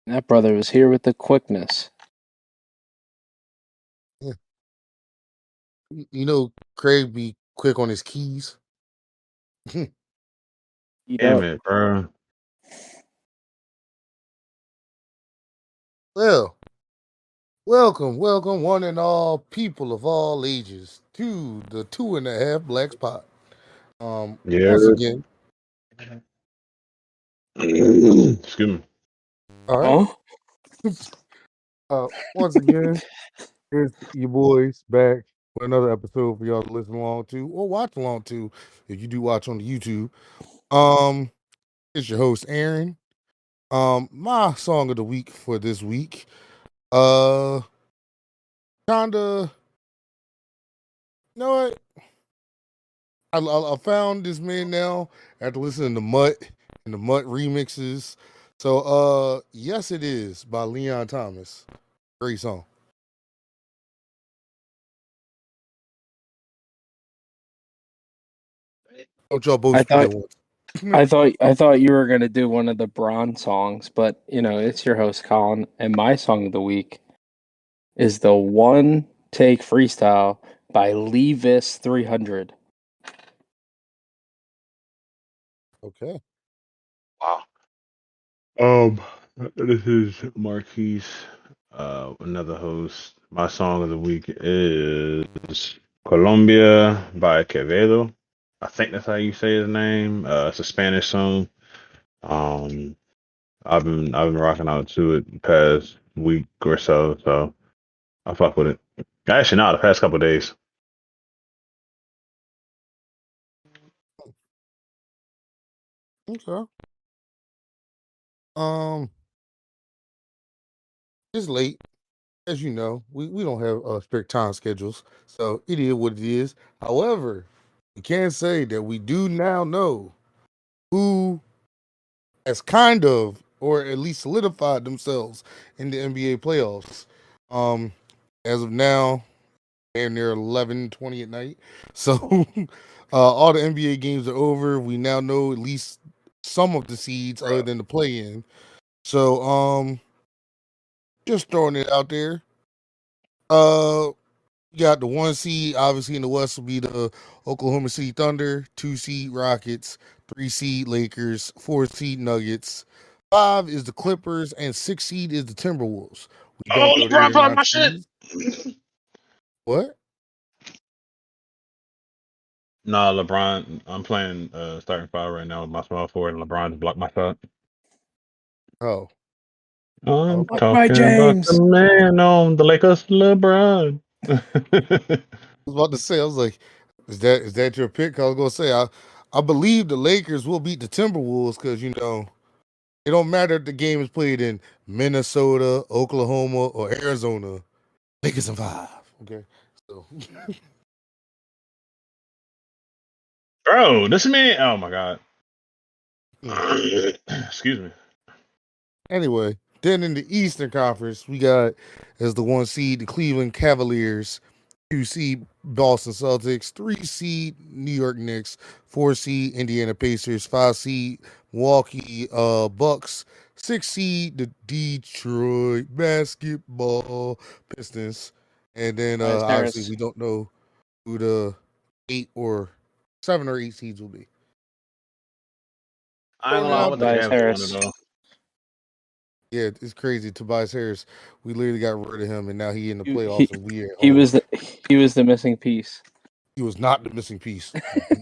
That brother was here with the quickness. Yeah. You know, Craig be quick on his keys. Damn it, bro. Well, welcome, one and all people of all ages to the 2.5 Blacks Pod. Yeah. Once again, Excuse me. all right. Once again, here's your boys back for another episode for y'all to listen along to or watch along to if you do watch on the YouTube. It's your host Aaron. My song of the week for this week, kinda. You know what? I found this man now after listening to Mutt and the Mutt remixes. So yes it is by Leon Thomas. Great song. Don't y'all both I speak at thought once. I thought you were gonna do one of the Braun songs, but it's your host Colin, and my song of the week is the One Take Freestyle by Levis 300. Okay. Wow. This is Marquise, another host. My song of the week is Colombia by Quevedo. I think that's how you say his name. It's a Spanish song. Um, I've been rocking out to it the past week or so I fuck with it. Actually, not the past couple of days. Okay. Um, it's late. As you know, we don't have strict time schedules, so it is what it is. However, we can say that we do now know who has kind of, or at least solidified themselves in the NBA playoffs. Um, as of now, they're near 11:20 at night. So all the NBA games are over. We now know at least some of the seeds other than the play-in. So just throwing it out there. Uh, you got the 1 seed, obviously in the West will be the Oklahoma City Thunder, 2 seed Rockets, 3 seed Lakers, 4 seed Nuggets. 5 is the Clippers, and 6 seed is the Timberwolves. We don't Oh, know LeBron their playing my 9 shit. seeds. What? Nah, LeBron. I'm playing starting five right now with my small forward, and LeBron's blocked my shot. Oh, I'm okay. Fuck my talking about the James. man on the Lakers, LeBron. I was about to say, I was like, is that your pick? I was gonna say, I believe the Lakers will beat the Timberwolves because it don't matter if the game is played in Minnesota, Oklahoma, or Arizona. Lakers in 5. Okay, so Bro, this man. Oh my god. yeah. Excuse me. Anyway, then in the Eastern Conference, we got as the 1 seed the Cleveland Cavaliers, 2 seed Boston Celtics, 3 seed New York Knicks, 4 seed Indiana Pacers, 5 seed Milwaukee Bucks, 6 seed the Detroit Basketball Pistons, and then Tobias obviously Harris. we don't know who the 7 or 8 seeds will be. I ain't Throwing gonna it lie. I out want the there. Tobias Cavs to win it Harris. though. Yeah, it's crazy. Tobias Harris, we literally got rid of him, and now he in the He, playoffs, he, and we at he home. was the he was the missing piece. He was not the missing piece.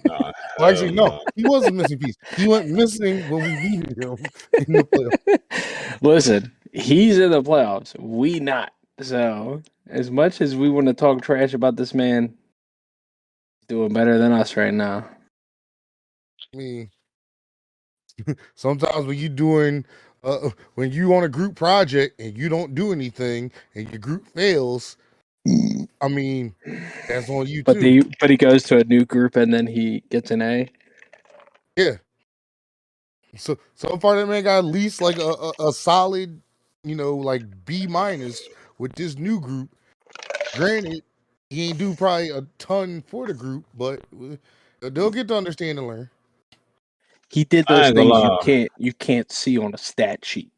Nah, Well, actually, hell no, no. he was the missing piece. He went missing when we needed him in the playoffs. Listen, he's in the playoffs. We not. So as much as we want to talk trash about this man, he's doing better than us right now. I mean, sometimes when you on a group project and you don't do anything and your group fails, I mean, that's on you But too. he goes to a new group and then he gets an A. Yeah. So far that man got at least like a solid, like B- with this new group. Granted, he ain't do probably a ton for the group, but they'll get to understand and learn. He did I those ain't gonna things lie. you can't see on a stat sheet.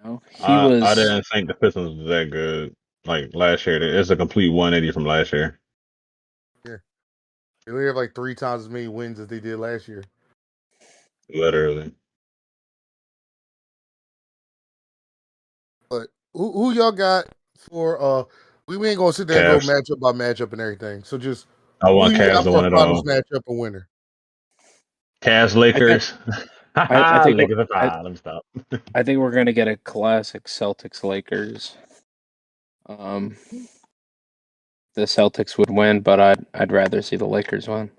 No, he I was. didn't think the Pistons was that good. Like last year, it's a complete 180 from last year. Yeah, they only have like 3 times as many wins as they did last year. Literally. But who y'all got for? We ain't gonna sit there and go Cavs. matchup by matchup and everything. So just I who want you Cavs got to for win a it finals all. matchup and winner? Cavs I think. Lakers. I think. Lakers are I, fine. Let me stop. I think we're gonna get a classic Celtics Lakers. The Celtics would win, but I'd rather see the Lakers win.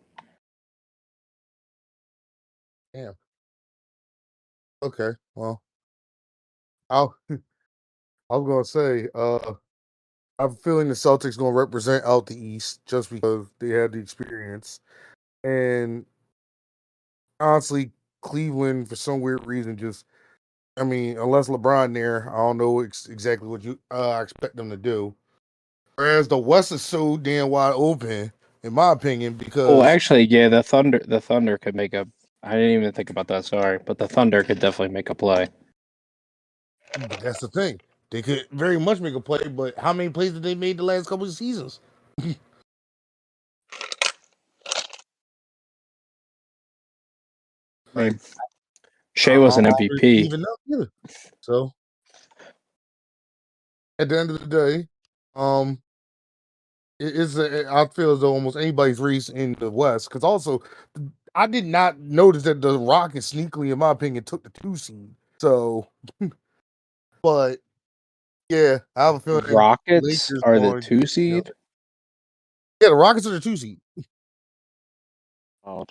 Damn. Okay. Well, I'll, I was gonna say, I'm feeling the Celtics gonna represent out the East just because they had the experience, and honestly, Cleveland for some weird reason just. I mean, unless LeBron there, I don't know exactly what you expect them to do. Whereas the West is so damn wide open, in my opinion, Well, because actually, yeah, the Thunder could make a. I didn't even think about that. Sorry, but the Thunder could definitely make a play. but that's the thing. They could very much make a play, but how many plays did they made the last couple of seasons? I mean, Like Shea was I an don't really MVP. even know either. So at the end of the day, um, I feel as though almost anybody's race in the West. Because also, I did not notice that the Rockets sneakily, in my opinion, took the 2 seed. So, but yeah, I have a feeling Rockets Lakers are the going. two Yep. seed. Yeah, the Rockets are the 2 seed. Oh,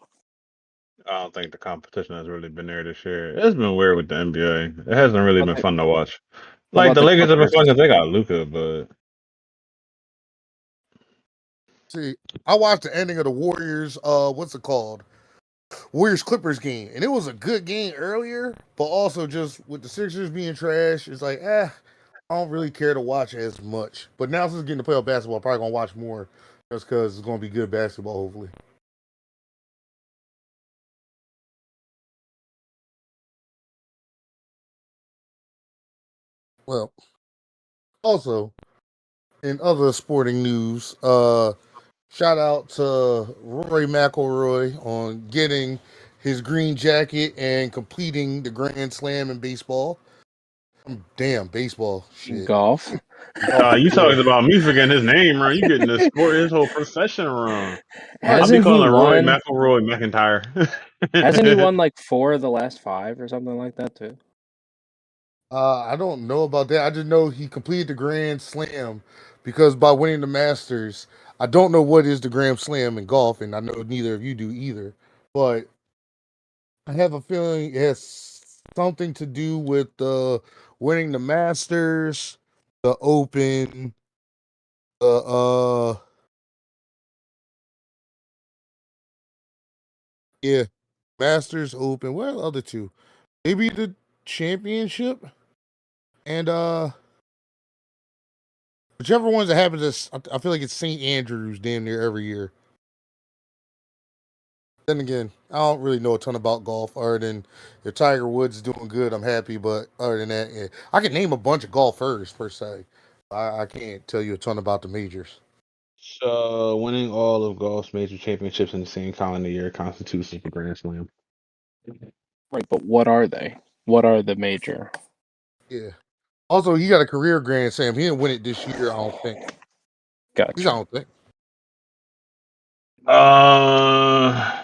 I don't think the competition has really been there this year. It's been weird with the NBA. It hasn't really how been about the, fun to watch. how Like about the the Lakers have been Clippers? fun because they got Luca, but See, I watched the ending of the Warriors. What's it called? Warriors Clippers game, and it was a good game earlier, but also just with the Sixers being trash, it's like, I don't really care to watch as much. But now since it's getting to playoff basketball, I'm probably gonna watch more just because it's gonna be good basketball, hopefully. Well, also in other sporting news, shout out to Rory McIlroy on getting his green jacket and completing the Grand Slam in baseball. Damn baseball shit. Golf. Golf, you yeah. talking about me forgetting his name wrong. You getting the sport his whole profession wrong. I'll be Hasn't he calling Roy won? McIlroy McIntyre. Hasn't he won like 4 of the last 5 or something like that too? I don't know about that. I just know he completed the Grand Slam because by winning the Masters, I don't know what is the Grand Slam in golf, and I know neither of you do either. But I have a feeling it has something to do with winning the Masters, the Open, the yeah, Masters Open. What are the other two? Maybe the championship and whichever ones that happens. I feel like it's St. Andrews damn near every year. Then again, I don't really know a ton about golf other than if Tiger Woods is doing good, I'm happy. But other than that, yeah. I can name a bunch of golfers per se. I can't tell you a ton about the majors. So, winning all of golf's major championships in the same calendar year constitutes a Grand Slam. Right, but what are they? What are the major? Yeah. Also, he got a career Grand Slam. He didn't win it this year, I don't think. At least I Gotcha. don't think. Uh,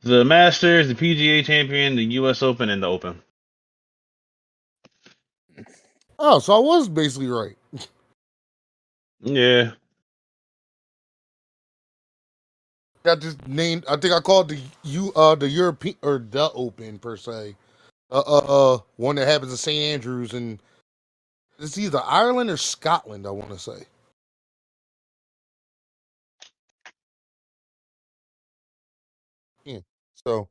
the Masters, the PGA Champion, the U.S. Open, and the Open. Oh, so I was basically right. Yeah, I just named. I think I called the European or the Open per se. One that happens in St. Andrews, and it's either Ireland or Scotland. I want to say. Yeah. So,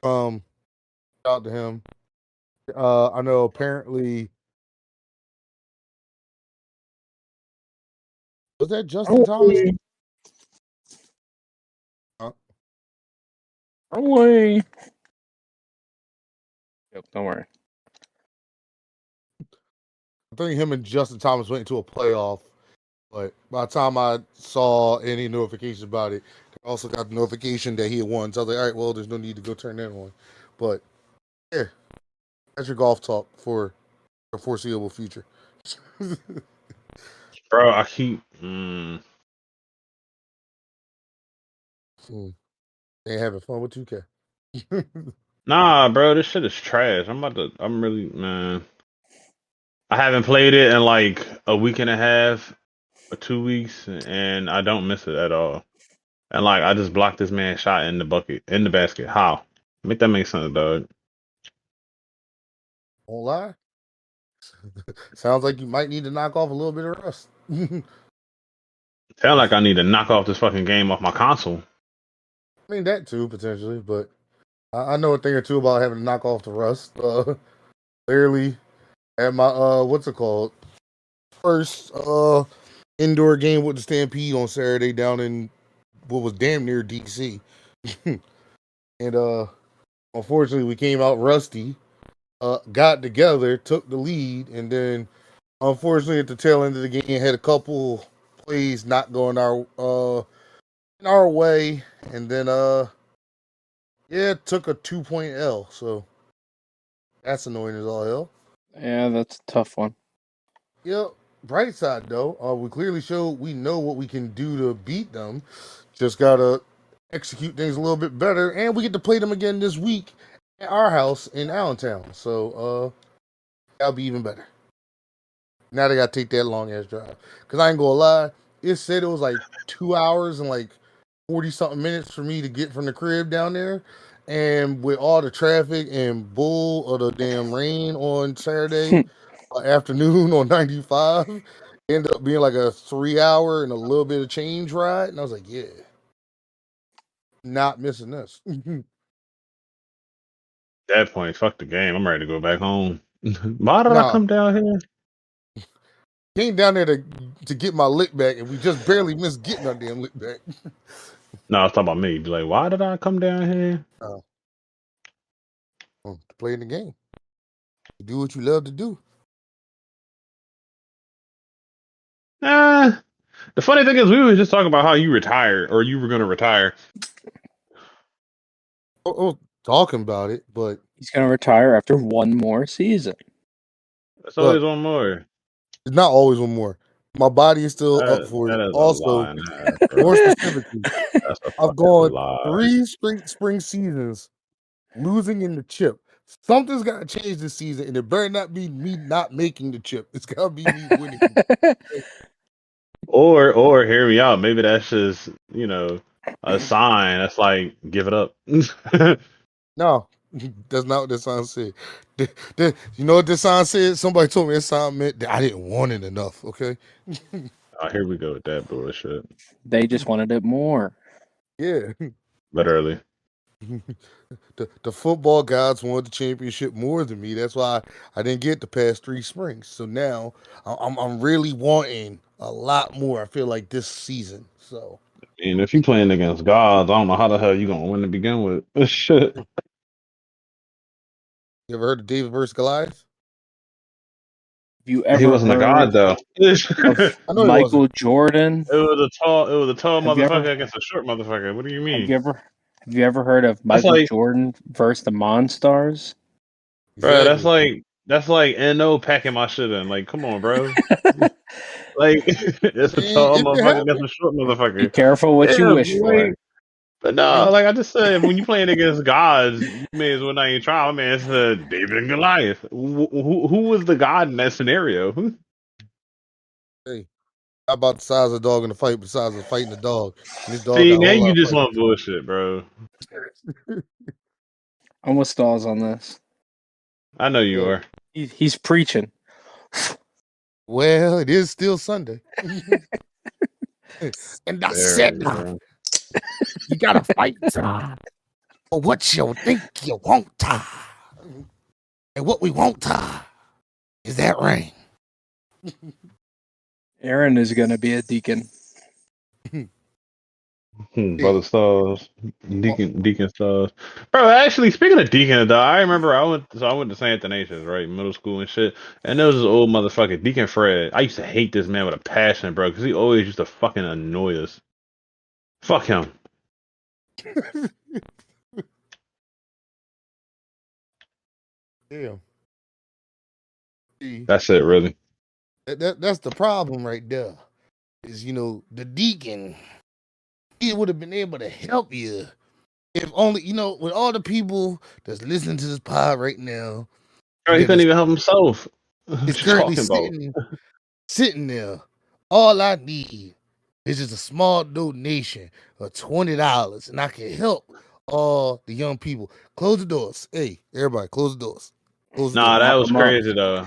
um, shout out to him. I know apparently was that Justin Thomas? Away. Uh, Away. Yep, don't worry. think him and Justin Thomas went into a playoff. But by the time I saw any notifications about it, I also got the notification that he had won. So I was like, all right, well, there's no need to go turn that on. But yeah, that's your golf talk for the foreseeable future. Bro, I keep. They having fun with 2K. Nah, bro, this shit is trash. I'm really, man. I haven't played it in like a week and a half or 2 weeks, and I don't miss it at all. And like, I just blocked this man's shot in the basket. How? Make that make sense, dog. Won't lie. Sounds like you might need to knock off a little bit of rust. Sound like I need to knock off this fucking game off my console. I mean, that too, potentially, but I know a thing or two about having to knock off the rust. Clearly, at my, what's it called? First indoor game with the Stampede on Saturday down in what was damn near DC. And unfortunately, we came out rusty, got together, took the lead, and then unfortunately, at the tail end of the game, had a couple plays not going in our way, and then yeah, took a 2-point L. So that's annoying as all hell. Yeah, that's a tough one. Yep. Bright side though, we clearly showed we know what we can do to beat them. Just gotta execute things a little bit better, and we get to play them again this week at our house in Allentown. So that'll be even better. Now they gotta take that long ass drive. Cause I ain't gonna lie, it said it was like 2 hours and like 40 something minutes for me to get from the crib down there. And with all the traffic and bull of the damn rain on Saturday afternoon on 95, ended up being like a 3 hour and a little bit of change ride. And I was like, yeah, not missing this. At that point, fuck the game. I'm ready to go back home. Why did I Nah, come down here? came down there to get my lick back, and we just barely missed getting our damn lick back. No, I was talking about me. Be like, why did I come down here? To play in the game. You do what you love to do. The funny thing is, we were just talking about how you retired or you were going to retire. Talking about it, but He's going to retire after one more season. That's always one more. It's not always one more. My body is still up for That it. is Also, a lie, more specifically, That's a I've gone lie. 3 spring seasons losing in the chip. Something's got to change this season, and it better not be me not making the chip. It's got to be me winning. Or hear me out. Maybe that's just a sign. That's like give it up. No, that's not what this sign said. You know what this sign said? Somebody told me this sign meant that I didn't want it enough. Okay. Oh, here we go with that bullshit. They just wanted it more. Yeah. Literally. The football gods wanted the championship more than me. That's why I didn't get the past 3 springs. So now I'm really wanting a lot more. I feel like this season. So, And if you're playing against gods, I don't know how the hell you gonna win to begin with. Shit. you ever heard of David versus Goliath? Have you He ever wasn't a heard god though. of I know he Michael wasn't. Jordan? It was a tall Have you motherfucker ever against a short motherfucker. What do you have mean? you ever heard of That's Michael like, Jordan versus the Monstars? bro. Exactly. That's like No packing my shit in. Like, come on, bro. Like, it's a And tall if it motherfucker against happened, a short Be motherfucker. careful what you Yeah, wish for. but no, and like I just said, when you playing against gods, you may as well not even try. I mean, it's David and Goliath. Who was the god in that scenario? hey, how about the size of the dog in the fight besides the fighting the dog? And this dog See, got a now whole lot you of just fight. want bullshit, bro. I'm with Stalls on this. I know you Yeah. are. He's preaching. Well, it is still Sunday. And that's There, it. bro. You gotta fight for what you think you want. And what we want is that ring. Aaron is going to be a deacon. Brother Stars, Deacon Stars. Bro, actually, speaking of Deacon, though, I remember I went to St. Ignatius, right, middle school and shit, and there was this old motherfucker, Deacon Fred. I used to hate this man with a passion, bro, because he always used to fucking annoy us. Fuck him. Damn. See, That's it, really. that's the problem right there. Is the deacon, he would have been able to help you if only with all the people that's listening to this pod right now, Bro, he that couldn't even help himself. is What you currently talking about? sitting there. All I need is just a small donation of $20, and I can help all the young people. Close the doors. Hey, everybody, close the doors. Close the Nah, doors. that Lock was them up. crazy though.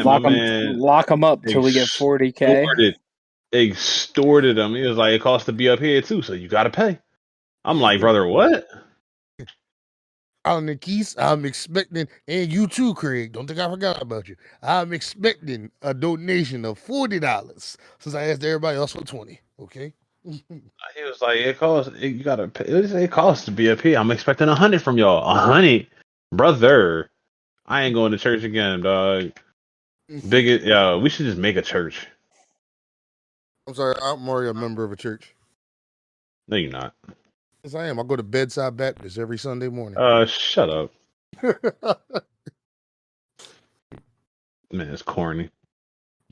My man Lock them up till we get 40K. extorted him. He was like, it costs to be up here too, so you gotta pay. I'm like, brother, what? Alan and Keith, I'm expecting, and you too, Craig. Don't think I forgot about you. I'm expecting a donation of $40 since I asked everybody else for 20. Okay. He was like, you gotta pay. It costs to be up here. I'm expecting 100 from y'all. 100, brother. I ain't going to church again, dog. We should just make a church. I'm sorry, I'm already a member of a church. No, you're not. Yes, I am. I go to Bedside Baptist every Sunday morning. Shut up, man. It's corny.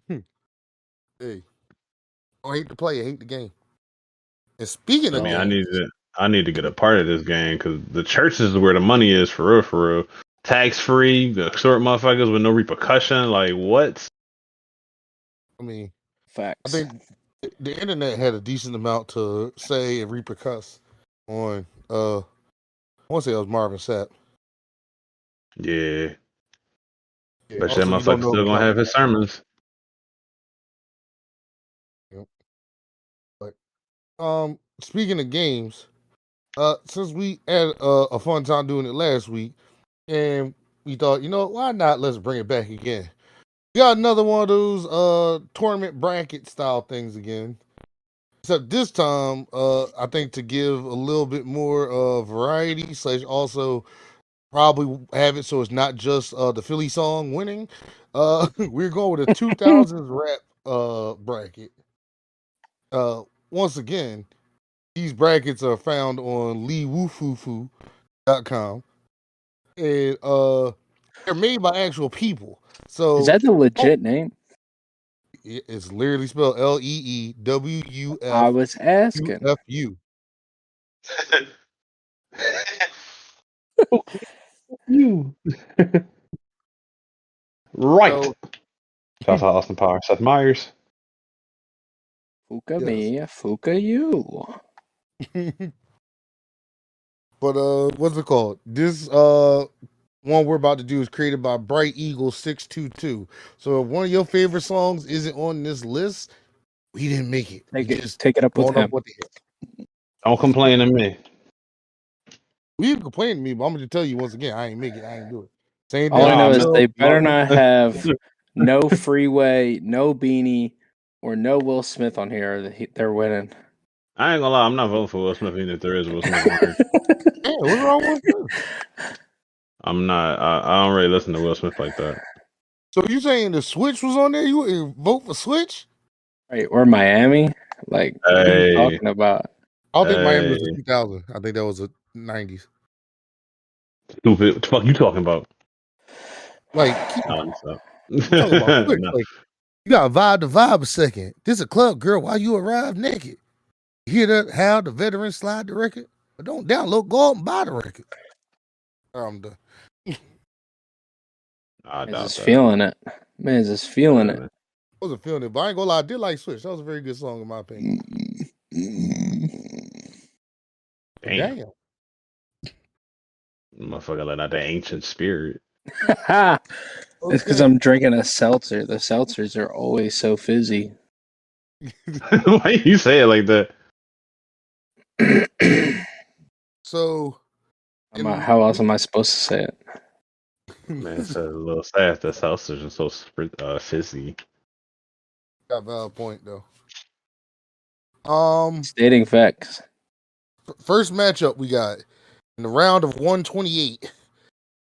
Hey, I hate to play. I hate the game. And speaking of games, I need to get a part of this game because the church is where the money is for real, for real. Tax free, the short motherfuckers with no repercussion. Like what? I mean, Facts. I think the internet had a decent amount to say and repercuss on. I want to say it was Marvin Sapp. Yeah, Yeah, but that also, you don't motherfucker know still gonna have his sermons. Yep. But speaking of games, since we had a fun time doing it last week, and we thought, why not? Let's bring it back again. We got another one of those tournament bracket style things again. Except this time, I think to give a little bit more variety, / also probably have it so it's not just the Philly song winning. We're going with a 2000s rap bracket. Once again, these brackets are found on leewoofufu.com. And they're made by actual people. So Is that the legit name? it's literally spelled I was asking. LEEWUFUFU. You right. So, Shout out Austin Power, Seth Meyers. Fuka yes. me, fuka you. But what's it called? This one we're about to do is created by Bright Eagle 622. So if one of your favorite songs isn't on this list, we didn't make it. Take it up with him. What the hell. Don't complain to me. You can complain to me, but I'm gonna tell you once again, I ain't make it. I ain't do it. Same All thing. I know is no, they better no. not have no Freeway, no Beanie, or no Will Smith on here. Or they're winning. I ain't gonna lie, I'm not voting for Will Smith even if there is Will Smith on here. Yeah, what's wrong with you? I'm not. I don't really listen to Will Smith like that. So you saying the Switch was on there? You wouldn't vote for Switch? Right, or Miami. Like, what are you talking about? I don't think Miami was the 2000. I think that was the 90s. Stupid. What the fuck you talking about? Like, No, talking about Switch. Like, you gotta vibe the vibe a second. This a club, girl. Why you arrive naked? You hear that? How the veterans slide the record? But don't download. Go out and buy the record. I'm done. I Man's doubt just that. feeling it. Man's just feeling it. I wasn't feeling it, but I ain't gonna lie. I did like Switch. That was a very good song in my opinion. Damn. Motherfucker let out the ancient spirit. It's because I'm drinking a seltzer. The seltzers are always so fizzy. Why you say it like that? So, How else am I supposed to say it? Man, it's a little sad that seltzers are so fizzy. got a valid point though. Stating facts. first matchup we got in the round of 128.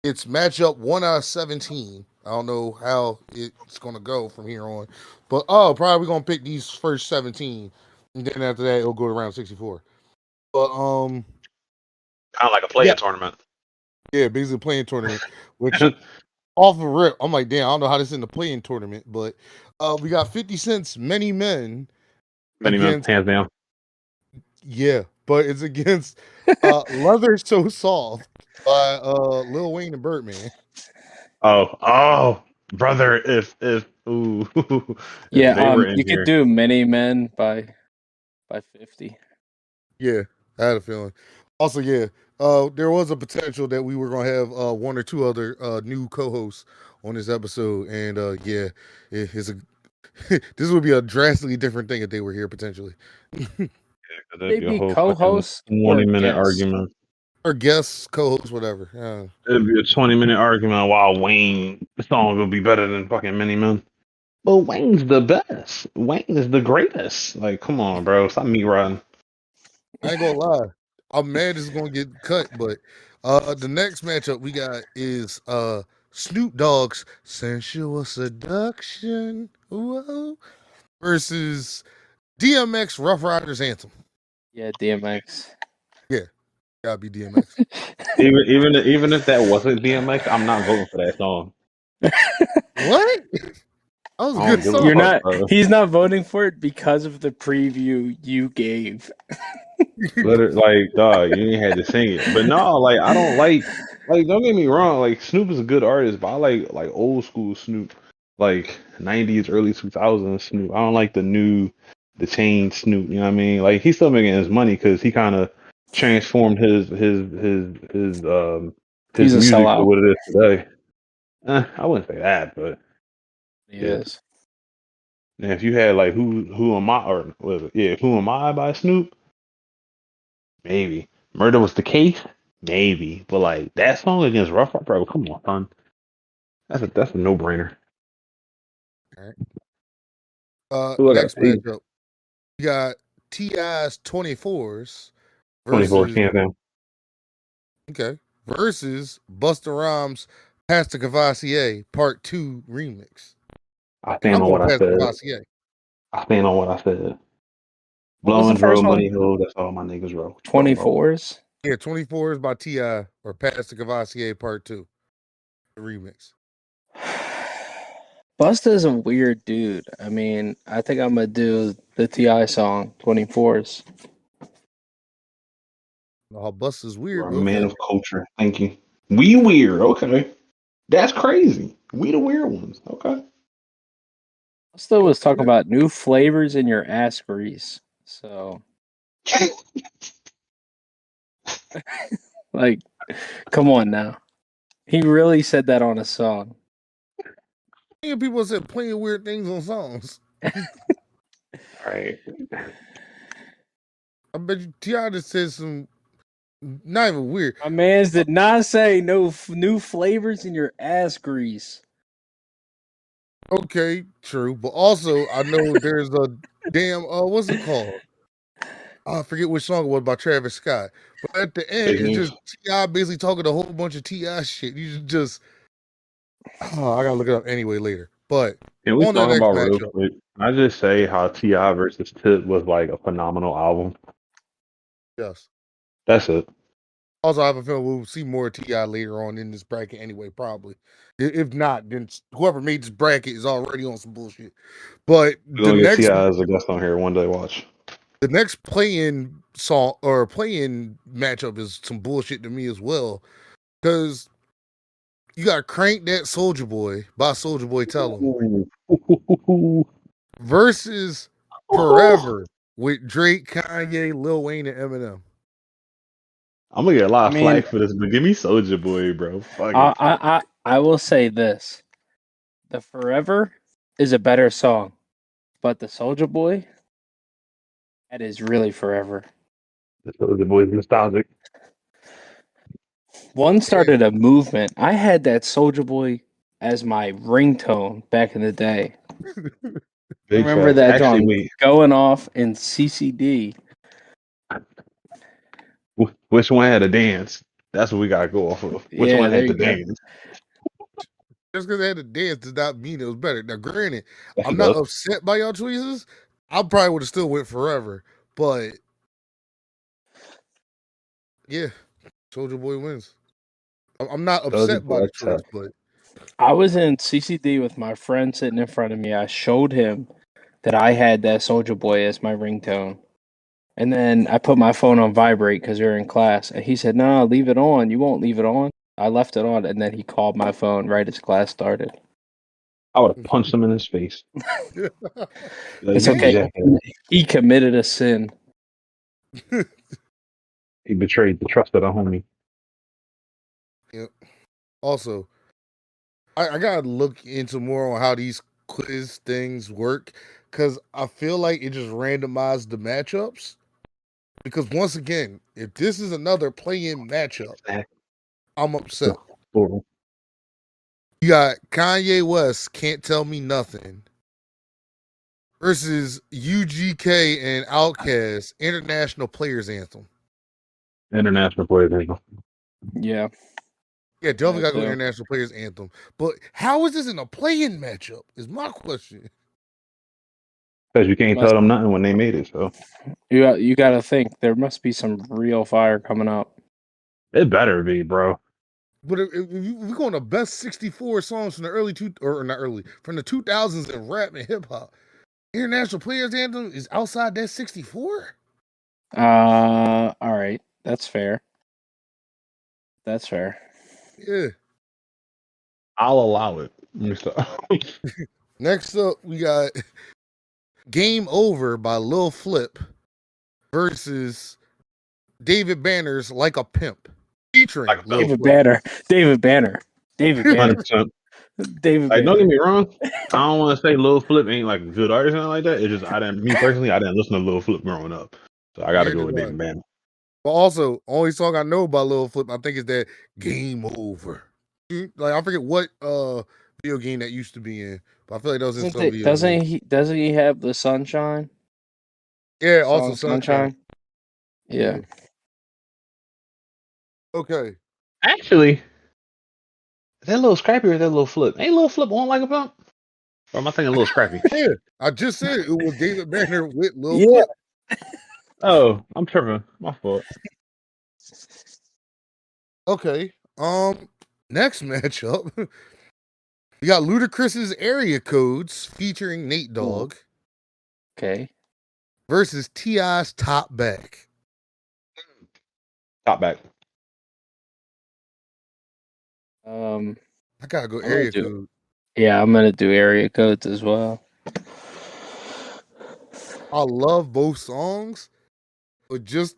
It's matchup 1 out of 17. I don't know how it's gonna go from here on, but probably we're gonna pick these first 17, and then after that it'll go to round 64. But Kind of like a playing tournament. Yeah, basically playing tournament. Which off the rip, I'm like, damn, I don't know how this is in the playing tournament, but we got 50 Cent's Many Men against hands down. Yeah, but it's against Leather So Soft by Lil Wayne and Birdman. Oh, brother, if ooh, if they were in you here, could do Many Men by 50. Yeah, I had a feeling. Also, yeah, there was a potential that we were gonna have one or two other new co-hosts on this episode, and yeah, it's a this would be a drastically different thing if they were here potentially. that'd They be a be whole fucking co-hosts or 20-minute guests? argument. Or guests, co-hosts, whatever. Yeah. It'd be a 20-minute argument while Wayne song will be better than fucking Many Men. But Wayne's the best. Wayne is the greatest. Like, come on, bro. Stop me riding. I ain't gonna lie. I'm mad it's gonna get cut, but the next matchup we got is Snoop Dogg's Sensual Seduction whoa, versus DMX Rough Riders Anthem. Yeah, DMX. Yeah, gotta be DMX. Even if that wasn't DMX, I'm not voting for that song. What? That was a I don't good give a song. You're fuck, not. bro. He's not voting for it because of the preview you gave. Literally, like, dog, you ain't had to sing it. But no, like, I don't like, don't get me wrong, like, Snoop is a good artist, but I like old school Snoop, like 90s, early 2000s Snoop. I don't like the chain Snoop. You know what I mean? Like, he's still making his money because he kind of transformed his He's a music to sellout. what it is today. I wouldn't say that, but He yeah. is. And if you had like who am I or what is it? Yeah, Who Am I by Snoop? Maybe. Murder Was the Case? Maybe. But like that song against Rough Rider, bro, come on, son. That's a no brainer. All right. Who I got? Next matchup, we got T.I.'s 24s 24 versus hands down. versus Busta Rhymes Pastor Cavassier Part 2 remix. I And stand I'm on going what I Pastor said. Cavassier. I stand on what I said. What was the Blowing first Dro, one? Money Hill, that's all my niggas roll. 24s. Yeah, 24s by T.I. or Pastor Cavassier Part 2 the remix. Busta's a weird dude. I mean, I think I'm gonna do the Ti song 24s. Oh, Busta's weird, You're a but man okay. of culture. Thank you. We weird, okay. That's crazy. We the weird ones. Okay. Busta was talking about new flavors in your ass grease. So, like, come on now. He really said that on a song. People said playing weird things on songs. All right. I bet you T.I. just said some not even weird. My mans did not say no new flavors in your ass grease. Okay, true. But also I know there's a damn what's it called? I forget which song it was by Travis Scott. But at the end, it's just T.I. basically talking a whole bunch of T.I. shit. You just I gotta look it up anyway later. But Can we on that talk next about real matchup, quick? I just say how Ti versus Tip was like a phenomenal album. yes. That's it. Also, I have a feeling we'll see more T.I. later on in this bracket anyway, probably. If not, then whoever made this bracket is already on some bullshit. But We're gonna get Ti as a guest on here one day. Watch. the next play-in song or play-in matchup is some bullshit to me as well. Because you got Crank That Soldier Boy by Soldier Boy Tell 'Em versus Forever with Drake, Kanye, Lil Wayne, and Eminem. I'm gonna get a lot of I mean, flack for this, but give me Soldier Boy, bro. Fuck it. I will say this: the Forever is a better song, but the Soldier Boy, that is really forever. The Soldier Boy's nostalgic. One started a movement. I had that Soldier Boy as my ringtone back in the day. Big Remember facts. that Actually, song wait. going off in CCD? Which one had a dance? That's what we gotta go off of. Which Yeah, one there had the you go. dance? Just because they had to dance does not mean it was better. Now, granted, There I'm you not go. upset by y'all choices. I probably would have still went Forever, but yeah, Soldier Boy wins. I'm not Soldier upset by Boy the choice, tough. but I was in CCD with my friend sitting in front of me. I showed him that I had that Soldier Boy as my ringtone. And then I put my phone on vibrate because we were in class. And he said, "No, leave it on. You won't leave it on." I left it on, and then he called my phone right as class started. I would have punched him in his face. Like, It's you okay. jackass. He committed a sin. He betrayed the trust of the homie. yeah. Also, I gotta look into more on how these quiz things work because I feel like it just randomized the matchups. Because once again, if this is another play-in matchup, I'm upset. Plural. You got Kanye West, Can't Tell Me Nothing, versus UGK and Outkast, International Players Anthem. International players. Yeah. Yeah, definitely got to go too. International Players Anthem. But how is this in a play-in matchup? Is my question. Because you can't Must, tell them nothing when they made it. So you got to think there must be some real fire coming up. it better be, bro. But if we're going to best 64 songs from the from the 2000s in rap and hip hop, International Players Anthem is outside that 64. All right, that's fair. That's fair. Yeah. I'll allow it. Let me stop. Next up, we got Game Over by Lil Flip versus David Banner's Like a Pimp, featuring Like a Lil David Flip. Banner. David Banner. David Banner. 100%. David Like, don't get Banner. me wrong. I don't want to say Lil Flip ain't like a good artist or anything like that. It's just me personally, I didn't listen to Lil Flip growing up, so I got to Neither go with did I. David Banner. But also, only song I know by Lil Flip, I think, is that Game Over. Like, I forget what video game that used to be in, but I feel like that was in some video game. Doesn't he have the Sunshine? Yeah, also Song Sunshine. Sunshine? Yeah. Okay. Actually, is that Lil Scrappy or is that Lil Flip? Ain't Lil Flip on like a pump? Or am I thinking Lil Scrappy? Yeah, I just said it was David Banner with Lil Yeah. Flip. Oh, I'm tripping. My fault. Okay. Next matchup, we got Ludacris's Area Codes featuring Nate Dogg Okay. versus T.I.'s Top Back. Top back. I gotta go I'm gonna Area do Code. Yeah, I'm gonna do area codes as well. I love both songs, but just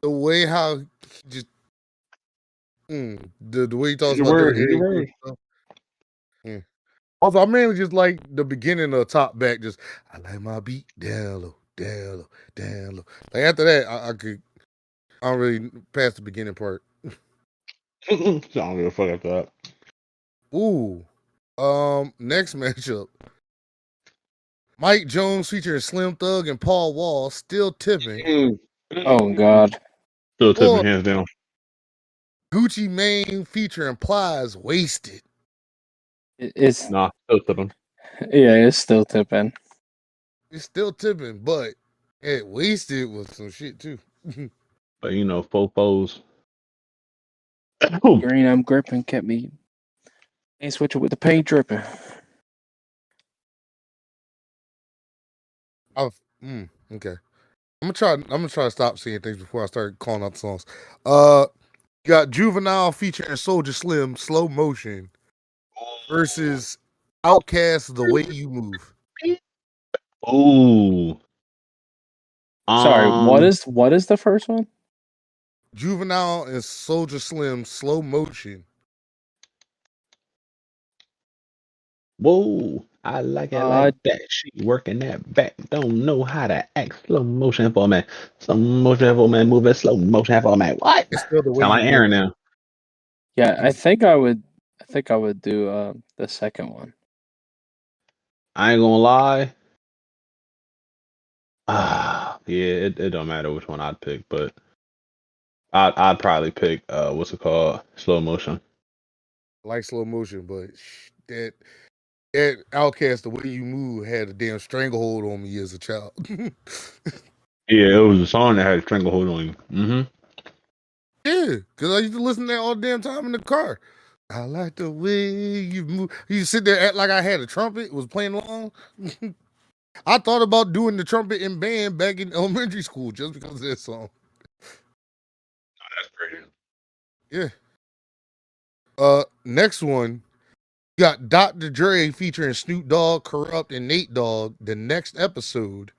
the way how he just the way he talks Your about doing words. Area Your Code words. stuff. Yeah. Also, I mainly just like the beginning of Top Back. Just I like my beat down low, down low, down low. Like after that, I don't really pass the beginning part. I don't give a fuck after that. Ooh. Next matchup. Mike Jones featuring Slim Thug and Paul Wall, Still Tipping, Oh God. Still or tipping hands down. Gucci Mane featuring Plies, Wasted. It's Nah, still tipping. it's still tipping. It's still tipping, but Wasted was some shit too. But you know, fofos. Green I'm gripping kept me ain't switching with the paint dripping. Okay. I'm gonna try to stop seeing things before I start calling out the songs. You got Juvenile featuring Soldier Slim, Slow Motion, versus Outkast, The Way You Move. Ooh. Sorry, Um. what is the first one? Juvenile and Soldier Slim, Slow Motion. Whoa. I like it Uh like that. She working that back. Don't know how to act. Slow motion for man. Slow motion for man. Moving slow motion for man. What? It's still The Way Sound You like Move. Aaron now. yeah, I think I would do the second one. I ain't gonna lie. Yeah, it don't matter which one I'd pick, but I'd probably pick what's it called? Slow motion. I like slow motion, but that Outcast, the way you move, had a damn stranglehold on me as a child. Yeah, it was a song that had a stranglehold on you. Mm-hmm. Yeah, because I used to listen to that all the damn time in the car. I like the way you move. You sit there act like I had a trumpet, was playing along. I thought about doing the trumpet in band back in elementary school just because of that song. That's crazy. Yeah. Next one, you got Dr. Dre featuring Snoop Dogg, Corrupt, and Nate Dogg. The next episode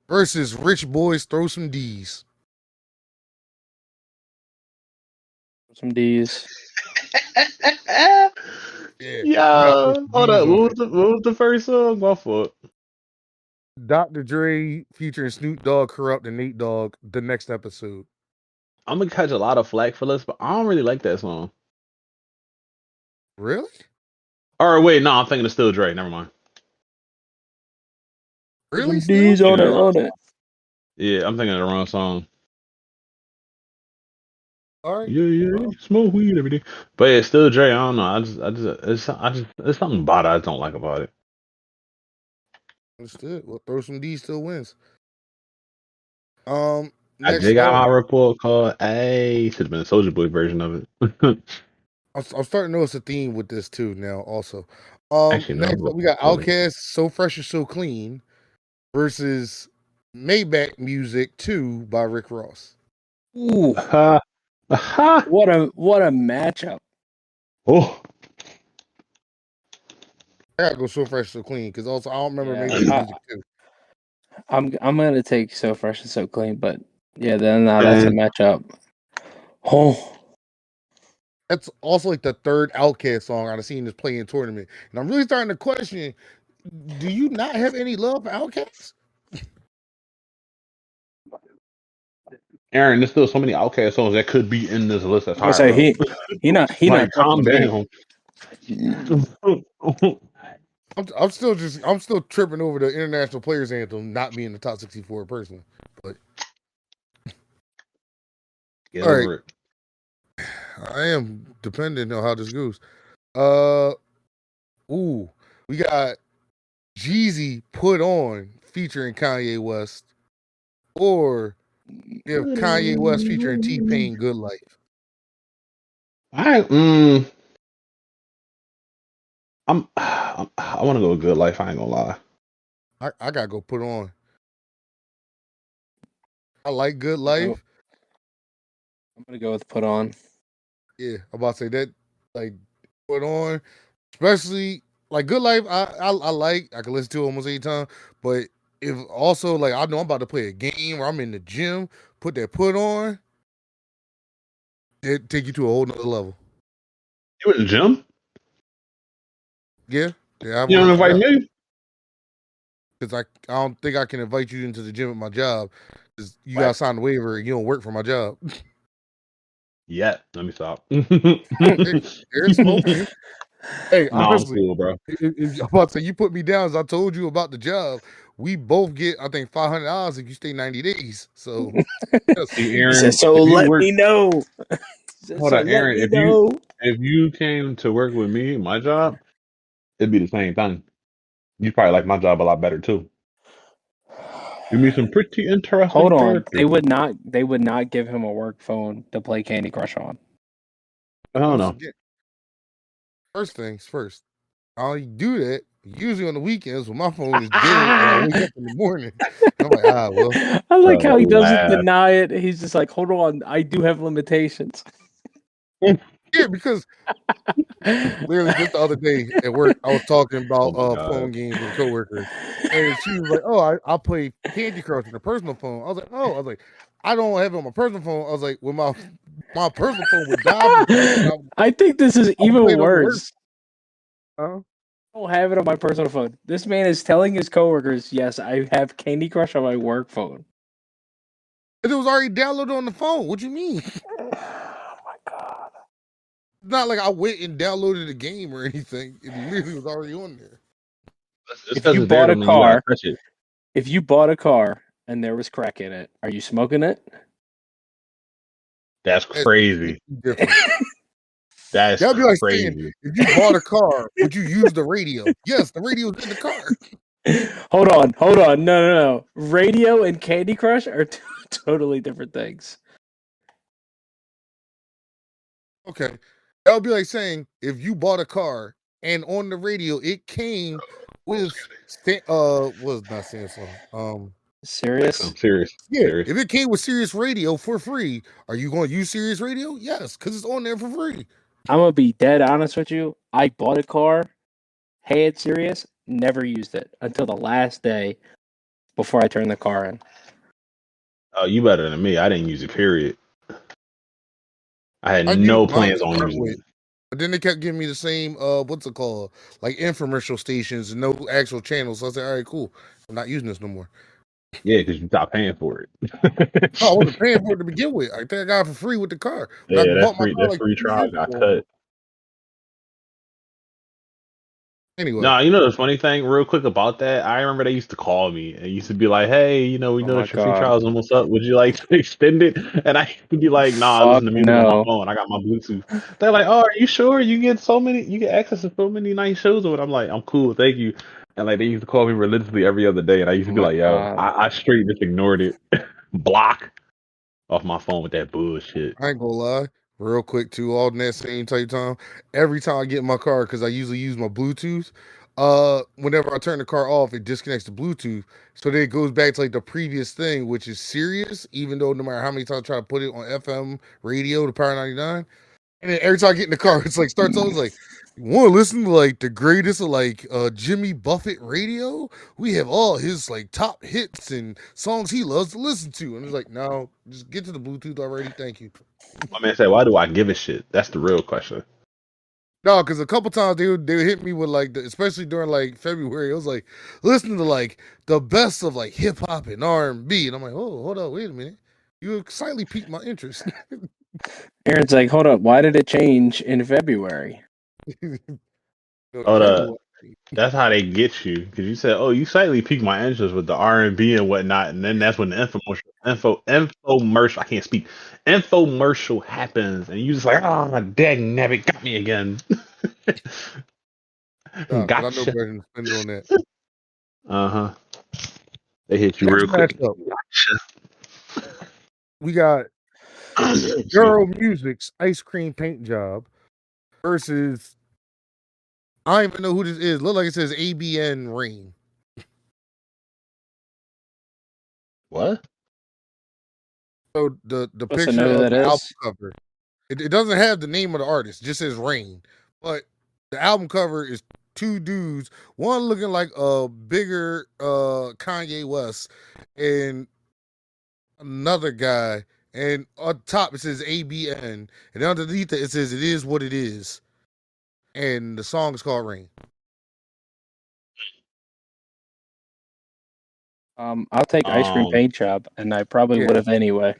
versus Rich Boys Throw Some D's. Some D's. Yeah, you gotta throw Yeah. some Hold D's up. on What there. was the first song? My fault. Dr. Dre featuring Snoop Dogg, Corrupt, and Nate Dogg. The next episode. I'm gonna catch a lot of flack for this, but I don't really like that song. Really? Or wait, no, I'm thinking of Still Dre. Never mind. Really? Some Still? D's on Yeah, it, on it. yeah, I'm thinking of the wrong song. All right. Yeah, yeah, Well, smoke weed every day. But yeah, Still Dre. I don't know. It's something about it I don't like about it. understood. Well, Throw Some D's still wins. I Next did got up, my report card. Hey, should have been a Soldier Boy version of it. I'm starting to notice a theme with this too now. Also, Actually, no. next up we got Outkast, So Fresh and So Clean versus Maybach Music 2 by Rick Ross. Ooh, Ha! what a matchup. Oh, I gotta go So Fresh So Clean because also I don't remember Yeah, Maybach Music 2. I'm gonna take So Fresh and So Clean, but yeah, then that's a and matchup. Oh, That's also like the third Outkast song I've seen this play in tournament, and I'm really starting to question: do you not have any love for Outkast? Aaron, there's still so many Outkast songs that could be in this list that's I higher say up. he not Like, calm touching me. down. I'm still tripping over the International Players Anthem not being the top 64 personally. But Get all right, over it. I am depending on how this goes. We got Jeezy Put On featuring Kanye West, or if Kanye West featuring T-Pain Good Life. I I want to go with Good Life. I ain't gonna lie. I gotta go Put On. I like Good I'm Life. gonna go with Put On. Yeah, I'm about to say that, like, Put On, especially like Good Life. I like. I can listen to it almost any time. But if also like I know I'm about to play a game or I'm in the gym, put that Put On, it take you to a whole nother level. You in the gym? Yeah, I You don't work invite out me? because I don't think I can invite you into the gym at my job because you What? got to sign the waiver and you don't work for my job. Yet. Let me stop. There's some opening. Hey, No, I'm honestly, cool, bro. if I'm about to say you put me down as I told you about the job, we both get I think $500 if you stay 90 days. So yes. See, He said, Aaron, "So if you let work, me know." He said, hold "So on, let Aaron, me know." if you came to work with me, my job, it'd be the same thing. You probably like my job a lot better too. You meet some pretty interesting Hold on, characters. they would not give him a work phone to play Candy Crush on. I don't Once know. again, first things first. I do that usually on the weekends when my phone is dead and I wake up in the morning. And I'm like, well. I like how he doesn't Laugh. deny it. He's just like, hold on, I do have limitations. Yeah, because literally just the other day at work, I was talking about Oh my god. phone games with a coworker. And she was like, "Oh, I play Candy Crush on a personal phone." I was like, "Oh," I was like, "I don't have it on my personal phone." I was like, "When my personal phone would die because I think this is I even played on the work." worse. I don't have it on my personal phone. This man is telling his coworkers, "Yes, I have Candy Crush on my work phone." It was already downloaded on the phone. What you mean? Oh my god! It's not like I went and downloaded the game or anything. It literally was already on there. Just If because you it's there bought a don't mean you gotta car, touch it. if you bought a car and there was crack in it, are you smoking it? That's crazy. Different. That's That'd be like saying, crazy. if you bought a car, would you use the radio? Yes, the radio's in the car. Hold on. No. Radio and Candy Crush are two totally different things. Okay. That would be like saying, if you bought a car and on the radio it came with was not Samsung. Serious? I'm serious. Yeah, Serious. if it came with Sirius Radio for free, are you going to use Sirius Radio? Yes, because it's on there for free. I'm gonna be dead honest with you. I bought a car, had Sirius, never used it until the last day before I turned the car in. Oh, you better than me. I didn't use it, period. I had I no used mine to plans on start using with, it. but then they kept giving me the same what's it called? Like infomercial stations, no actual channels. So I said, all right, cool. I'm not using this no more. Yeah, because you stopped paying for it. No, I wasn't paying for it to begin with. I think I got it for free with the car. When I Yeah, bought my car that like free 2 trial years got ago. cut. Anyway. No, you know the funny thing, real quick about that. I remember they used to call me and used to be like, "Hey, we know my that your free God. trial is almost up. Would you like to extend it?" And I used to be like, "Nah, I Fuck listen to music on my no. phone. I got my Bluetooth." They're like, "Oh, are you sure? You get access to so many nice shows." And I'm like, "I'm cool, thank you." And like they used to call me religiously every other day, and I used Oh to be my like, "Yo, God. I straight just ignored it, block off my phone with that bullshit." I ain't gonna lie, real quick too, all in that same type time. Every time I get in my car, because I usually use my Bluetooth, whenever I turn the car off, it disconnects the Bluetooth. So then it goes back to like the previous thing, which is Sirius, even though no matter how many times I try to put it on FM radio, the Power 99. And then every time I get in the car, it's like starts always like, you want to listen to like the greatest of like Jimmy Buffett radio? We have all his like top hits and songs he loves to listen to. And it's like, no, just get to the Bluetooth already. Thank you. My man said, "Why do I give a shit?" That's the real question. No, because a couple times they would hit me with like especially during like February, it was like listening to like the best of like hip hop and R&B, and I'm like, oh, hold up, wait a minute, you slightly piqued my interest. Aaron's like, hold up, why did it change in February? Hold up. That's how they get you, because you said, "Oh, you slightly piqued my interest with the R&B and whatnot," and then that's when the infomercial. I can't speak. Infomercial happens, and you just like, "Oh, my dang nabbit got me again." Nah, 'cause I know Gotcha. better than spend it on that. Uh-huh. They hit you Next real quick. matchup, Gotcha. we got Excuse me. Euro Music's Ice Cream Paint Job versus I don't even know who this is. Look like it says ABN Rain. What? So the Supposed to picture know who of that the album is? cover, it doesn't have the name of the artist. It just says Rain. But the album cover is 2 dudes, one looking like a bigger Kanye West, and another guy. And on top it says ABN, and underneath it says "It Is What It Is," and the song is called Rain. I'll take Ice Cream Paint Job, and I probably would have anyway.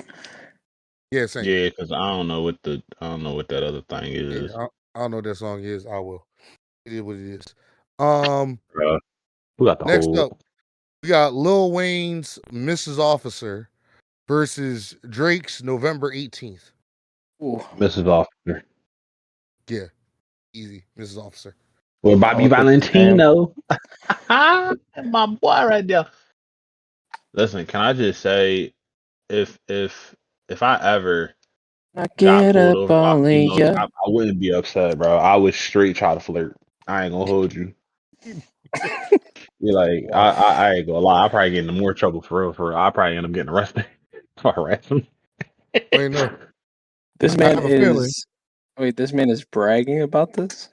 Yeah, same. Yeah, because I don't know what that other thing is. Yeah, I don't know what that song is. I will. It is what it is. Who got the Next whole? up, we got Lil Wayne's Mrs. Officer versus Drake's November 18th. Ooh. Mrs. Officer. Yeah, easy, Mrs. Officer. Or Bobby I'll take Valentino. My boy right there. Listen, can I just say, if I ever I got get pulled up over by a all in female ya. cop, I wouldn't be upset, bro. I would straight try to flirt. I ain't gonna hold you. You're like, Wow. I ain't gonna lie. I probably get into more trouble for real. For real. I probably end up getting arrested for harassment. Wait, no. This I man have a feeling. is. Wait, this man is bragging about this?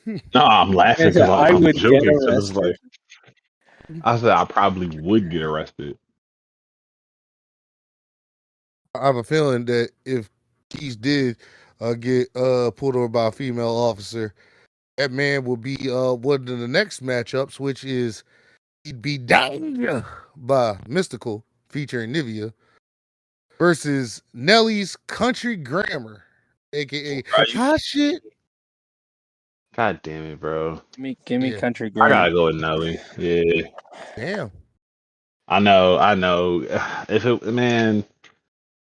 No, I'm laughing Man said, because I I'm would get joking. So it's arrested. like, I said I probably would get arrested. I have a feeling that if Keys did get pulled over by a female officer, that man will be one of the next matchups, which is he'd be down by Mystical featuring Nivea versus Nelly's Country Grammar, aka Hot Shit. God damn it, bro. Give me Yeah. Country I Grammar. gotta go with Nelly. Yeah. Damn. I know. If it, man,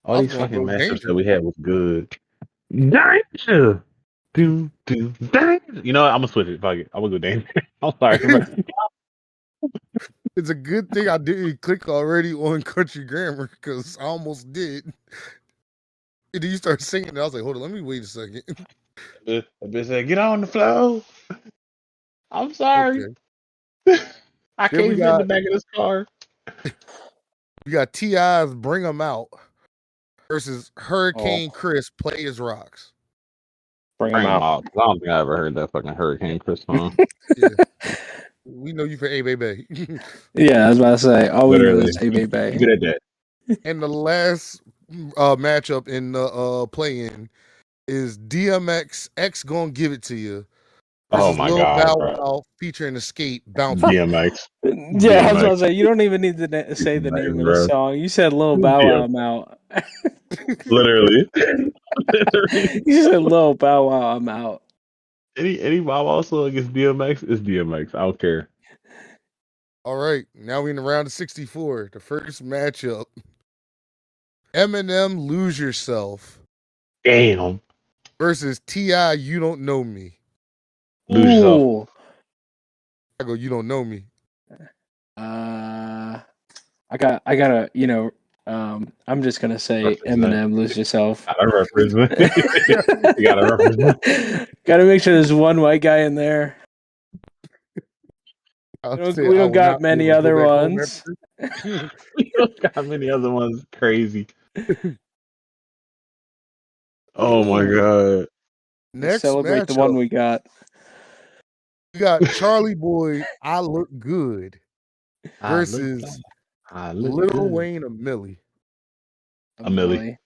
All I was these gonna fucking go matchups that Danger. we had was good. Danger. Danger. You know what? I'm gonna switch it. Fuck it. I'm gonna go Danger. I'm sorry, bro. It's a good thing I didn't click already on Country Grammar because I almost did. And then you start singing, and I was like, hold on, let me wait a second. That bitch said, "Get on the floor." I'm sorry. Okay. I Then can't fit in the back of this car. we got T.I.'s Bring 'Em Out versus Hurricane Chris Play His Rocks. Bring Bring them them out. out. I don't think I ever heard that fucking Hurricane Chris song. Yeah. We know you for A Baby. Yeah, I was about to say, all we know Literally. is Hey Keep Baby. it at that. And the last matchup in the play-in is DMX X Gonna Give It To You Oh versus my Lil god, Bow bro. Wow featuring Escape Bounce Back. DMX. Yeah, I was about to DMX. say, you don't even need to say the name of the Bro. song. You said Lil Bow Wow, I'm out. Literally. Literally. You said Lil Bow Wow, I'm out. Any Bob also against DMX is DMX. I don't care. All right, now we in the round of 64. The first matchup. Eminem Lose Yourself Damn. versus T.I. You Don't Know Me. Lose yourself. Ooh. I go, you don't know me. I gotta, I'm just gonna say Represent. Eminem, Lose Yourself. Gotta represent. You gotta represent. Gotta make sure there's one white guy in there. I We said I don't will got not be many able to go other back home ones. after We don't got many other ones. Crazy. Oh my god. Let's Next celebrate the one matchup. we got. We got Charlie Boy, I Look Good I look versus I look Lil good. Wayne, a Millie. A Millie. Millie.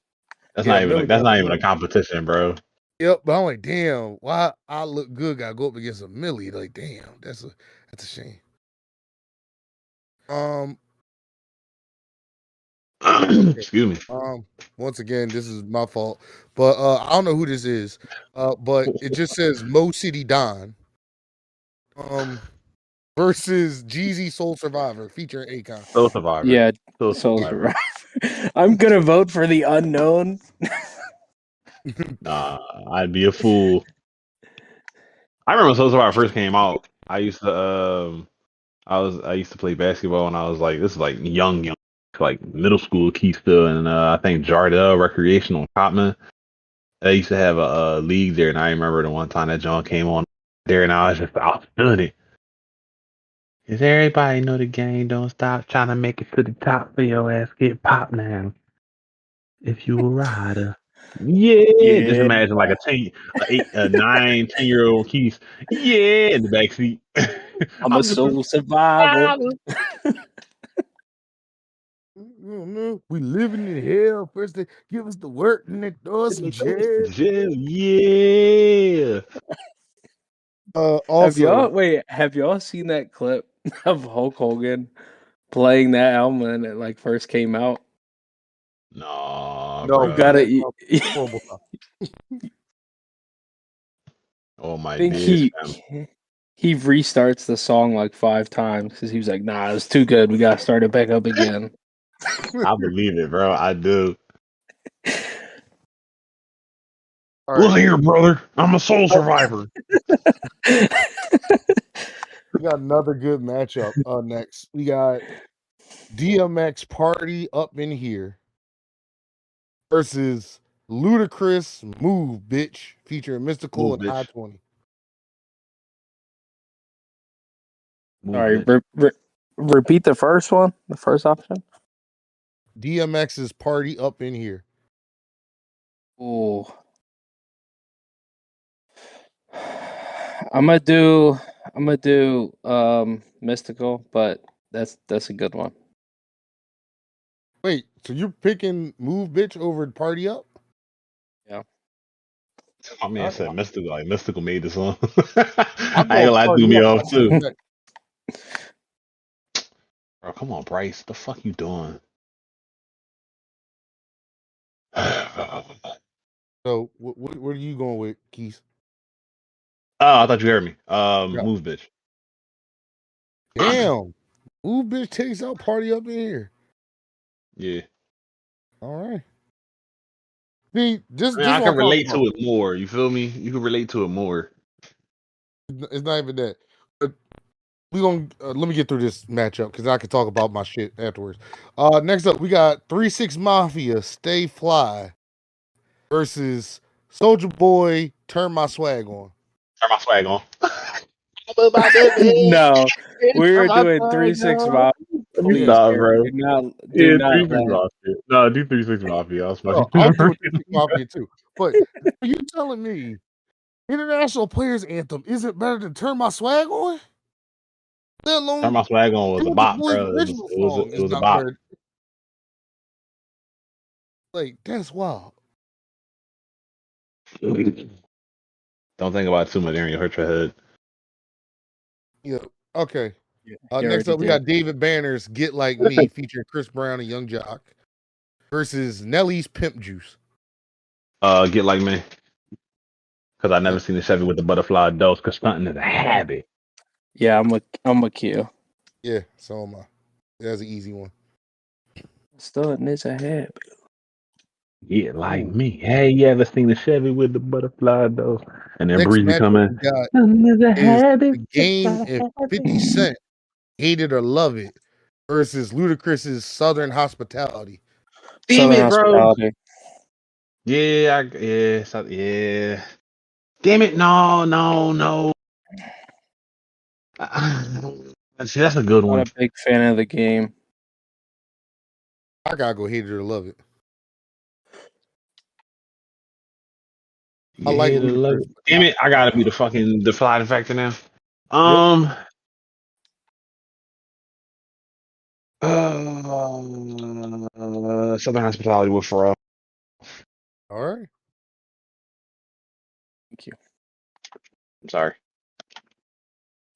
That's Yeah, not even Millie like that's got to not even a win. competition, bro. Yep, but I'm like, damn, why I Look Good got to go up against a Millie? Like, damn, that's a shame. Okay. Excuse me. Once again, this is my fault, but I don't know who this is. But it just says Mo City Don. Versus Jeezy Soul Survivor featuring Akon. Soul Survivor. Yeah, Soul Soul Survivor. Survivor. I'm gonna vote for the unknown. Nah, I'd be a fool. I remember when Soul Survivor first came out. I used to play basketball and I was like, this is like young, like middle school key still, and I think Jardel Recreational Cotman. They used to have a league there, and I remember the one time that John came on there, and I was feeling it. Cause everybody know the game don't stop trying to make it to the top for your ass get popped now. If you a rider. Yeah, just Yeah, imagine like a 9, 10 year old Keith. Yeah, in the back seat. I'm a I'm just a soul survivor. We living in hell. First they give us the work, and they throw us in jail. jail. Yeah. Also, Have y'all seen that clip of Hulk Hogan playing that album when it like first came out? Nah, no, You bro. gotta. horrible stuff. Oh I my think days, fam. he restarts the song like 5 times because he was like, "Nah, it's too good. We gotta start it back up again." I believe it, bro. I do. All Look right, here, brother. I'm a soul survivor. we got another good matchup. Next we got DMX Party Up in Here versus Ludacris Move Bitch featuring Mystical Move, and I bitch. 20. Move, Sorry, bitch. repeat the first one. The first option. DMX's Party Up in Here. Ooh. I'm gonna do mystical, but that's a good one. Wait, so you're picking Move Bitch over Party Up? Yeah. My man said mystical. Like mystical made the song. I I'm ain't going gonna lie, it threw Party me Up. off I just too. said- Bro, come on, Bryce. The fuck you doing? So what are you going with, Keith? Oh, I thought you heard me. Yeah. Move, bitch. Damn. Move Bitch takes out Party Up in Here. Yeah. All right. See, I mean, this I is what can I'm talking relate to about. it more. You feel me? You can relate to it more. It's not even that. But we gonna let me get through this matchup because I can talk about my shit afterwards. Next up, we got 3-6 Mafia, Stay Fly versus Soldier Boy, Turn My Swag On. Turn my swag on. I'm about that No, big. we Turn were my doing swag 3-6 on. Mafia. Let me Yeah, Please, stop, Gary, bro. do Yeah, not 3-6 let. Mafia. No, do 3-6 Mafia. I was no, fucking. I'm doing 3-6 Mafia too. But are you telling me International Players Anthem isn't better than Turn My Swag On? Let Turn alone my swag on was a Soldier bop, Boy's bro. original It song is was a not bop. better. Like, that's wild. Don't think about it too much, Aaron. You hurt your head. Yeah. Okay. You Next already up, we did. got David Banner's "Get Like Me" featuring Chris Brown and Young Jock versus Nelly's "Pimp Juice." Get like me, because I Yeah. never seen a Chevy with the butterfly dose. Because stunting is a habit. Yeah, I'm with you. Yeah. So am I. That's an easy one. Stunting is a habit. Get like Ooh. me. Hey, you ever seen a Chevy with the butterfly dose? And then Next Breezy come matchup in. we got Stunting is a is habit. the It's Game not a and 50 habit. Cent "Hate It or Love It" versus Ludacris's "Southern Hospitality." Damn Southern it, bro. hospitality. Yeah. Damn it. No, no, no. See, that's a good Not one. a big fan of the game. I gotta go "Hate It or Love It." I You like hate to love Ludacris, it. but Damn not it. I that gotta be much. the fucking defining factor now. Yep. Um Southern Hospitality with Pharrell. All right. Thank you. I'm sorry.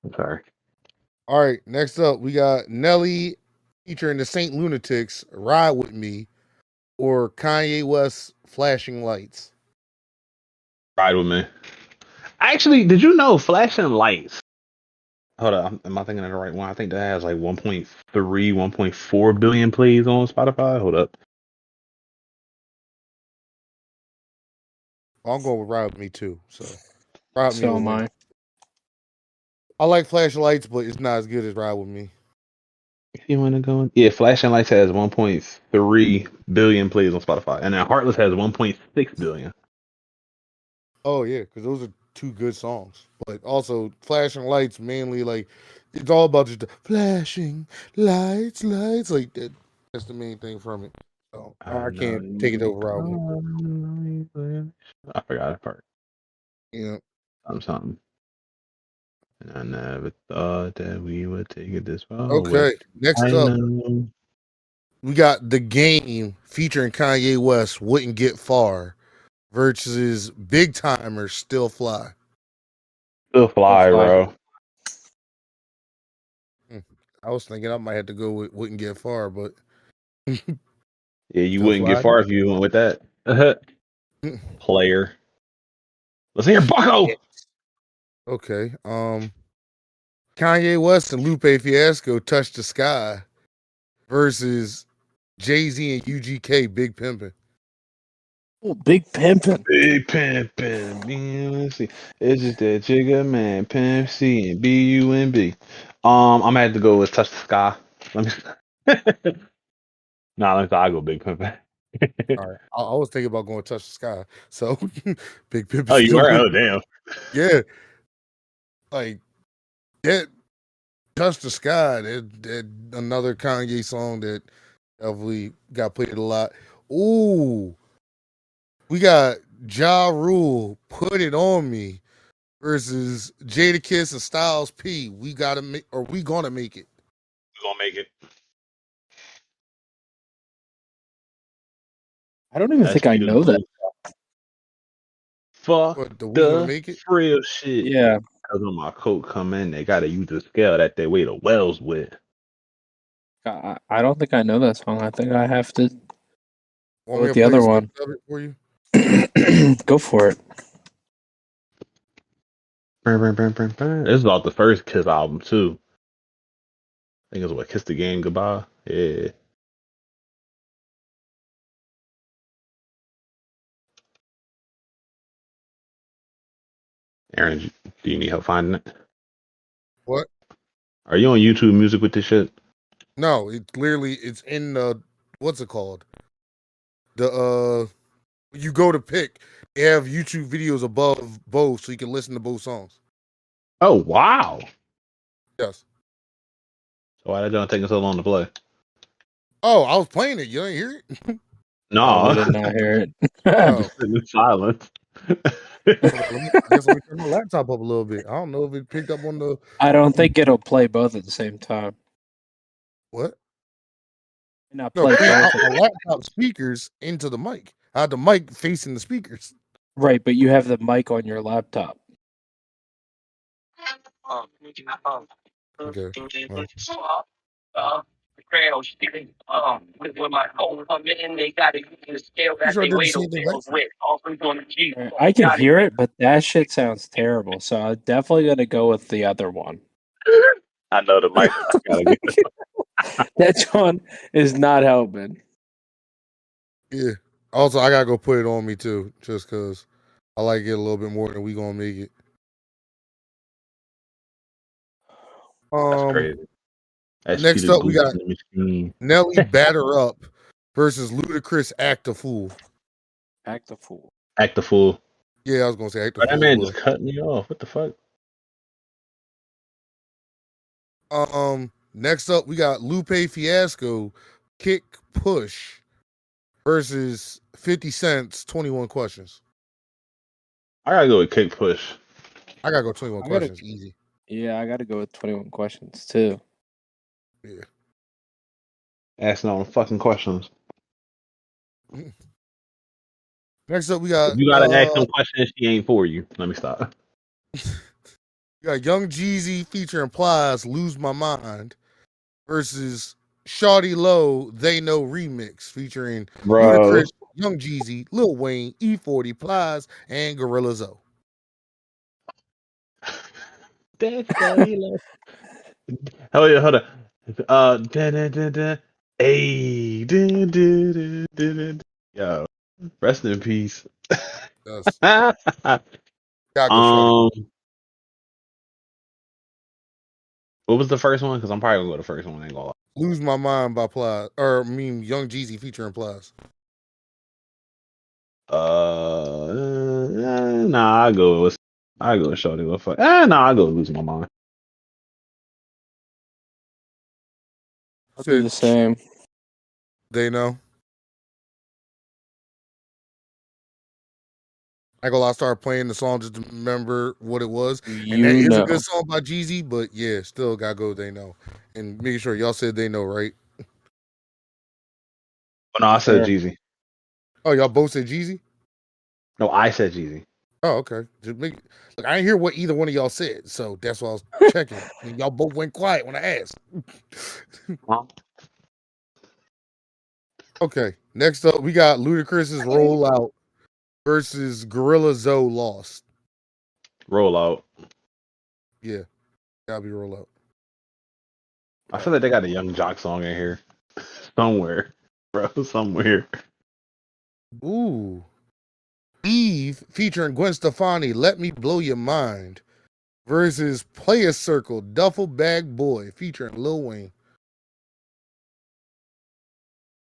I'm sorry. All right. Next up, we got Nelly featuring the Saint Lunatics, "Ride With Me," or Kanye West, "Flashing Lights." Ride with me. Actually, did you know Flashing Lights? Hold up, am I thinking of the right one? I think that has like 1.3, 1.4 billion plays on Spotify. Hold up. I'm going with "Ride With Me" too. So "Ride With Me" So will am win. I. I like "Flashing Lights," but it's not as good as "Ride With Me." If you want to go in. Yeah, Flashing Lights has 1.3 billion plays on Spotify. And then Heartless has 1.6 billion. Oh yeah, because those are two good songs. But also "Flashing Lights" mainly like it's all about just the flashing lights, lights like that. That's the main thing from it. So I I know can't take it you over "Ride With Me." I forgot that part. You know. Something. And I never thought that we would take it this far. What Okay. Next I up, know. we got "The Game" featuring Kanye West, "Wouldn't Get Far" versus "Big Timers," "Still Fly." Still Still fly, fly. bro. Hmm. I was thinking I might have to go with "Wouldn't Get Far," but Yeah, you "Still wouldn't get Fly." far if you went with that. Hmm. Player. Let's hear Yeah. Bucko. Okay. Kanye West and Lupe Fiasco, "Touch the Sky" versus Jay-Z and UGK, "Big Pimpin'." Oh, big pimpin'. Big pimpin', B-U-N-C. It's just that jigga man, Pimp C and B-U-N-B. I'm gonna have to go with Touch the Sky. Let me. Nah, let me. I go Big Pimpin'. All right. I was thinking about going "Touch the Sky." So Big Pimpin' Oh, you still are? win. Oh, damn. Yeah. Like that "Touch the Sky," that another Kanye song that definitely got played a lot. Ooh, we got Ja Rule, "Put It On Me" versus Jadakiss and Styles P, "We Gotta Make," or "We Gonna Make It." We're gonna make it. I don't even That's think I know that. beautiful. Fuck What, the "We Gonna the Make It"? real shit. Yeah, Cause when my coat come in, they gotta use the scale that they weigh the wells with. I don't think I know that song. I think I have to go Want me with to the play a other snippet one. of it for you? Go for it. This is off the first Kiss album too. I think it was what Kiss the Game Goodbye. Yeah. Aaron, do you need help finding it? What? Are you on YouTube Music with this shit? No, it's in the what's it called? The you go to pick. They have YouTube videos above both, so you can listen to both songs. Oh wow! Yes. So why that don't take so long to play? Oh, I was playing it. You didn't hear it? No, we No, did not hear it. I'm Oh. just sitting in silence. I guess let me turn my laptop up a little bit. I don't know if it picked up on the I don't think it'll play both at the same time. what? Not No, play clear out both. my laptop speakers into the mic. I had the mic facing the speakers. Right, but you have the mic on your laptop. Okay. Well, sure I did the same thing back. I can hear it, but that shit sounds terrible. So I'm definitely gonna go with the other one. I know the mic. I gotta get it. That one is not helping. Yeah. Also, I gotta go put it on me too, just because I like it a little bit more than we gonna make it. That's crazy. Next up, we got Nelly Batter Up versus Ludacris Act a Fool. Act the fool. Act the fool. Yeah, I was gonna say Act a But Fool. that man as just cut me off. What the fuck? well. Next up, we got Lupe Fiasco Kick Push versus 50 Cent's 21 Questions. I gotta go with Kick Push. I gotta go 21 Questions. Easy. Yeah, I gotta go with 21 Questions too. Yeah. Asking all the fucking questions. Next up, we got If you gotta ask some questions, she ain't for you. Let me stop. we got Young Jeezy featuring Plies Lose My Mind versus Shawty Low They Know remix featuring Ludacris, Young Jeezy, Lil Wayne, E40, Plies, and Gorilla Zoe. That's Shawty Low. Oh yeah, hold on. Hey, yo, rest in peace. Yes. Gotta go Shawty. What was the first one? Because I'm probably gonna go the first one. I ain't gonna lie. Lose My Mind by Plies, or I mean Young Jeezy featuring Plies. Nah, I go with Shawty. What fuck? Nah, I go Lose My Mind. I'll do the same. They Know. I go. I started playing the song just to remember what it was, and that is a good song by Jeezy. But yeah, still gotta go. They Know, and making sure y'all said They Know right. Oh, no, I said Jeezy. Oh, y'all both said Jeezy? No, I said Jeezy. Oh, okay. Look, I didn't hear what either one of y'all said, so that's why I was checking. And y'all both went quiet when I asked. Okay, next up, we got Ludacris's Rollout versus Gorilla Zoe Lost. Rollout. Yeah, gotta be Rollout. I feel like they got a Young Jock song in here. Somewhere. Bro, somewhere. Ooh. Eve featuring Gwen Stefani, Let Me Blow Your Mind versus Player Circle, Duffel Bag Boy featuring Lil Wayne.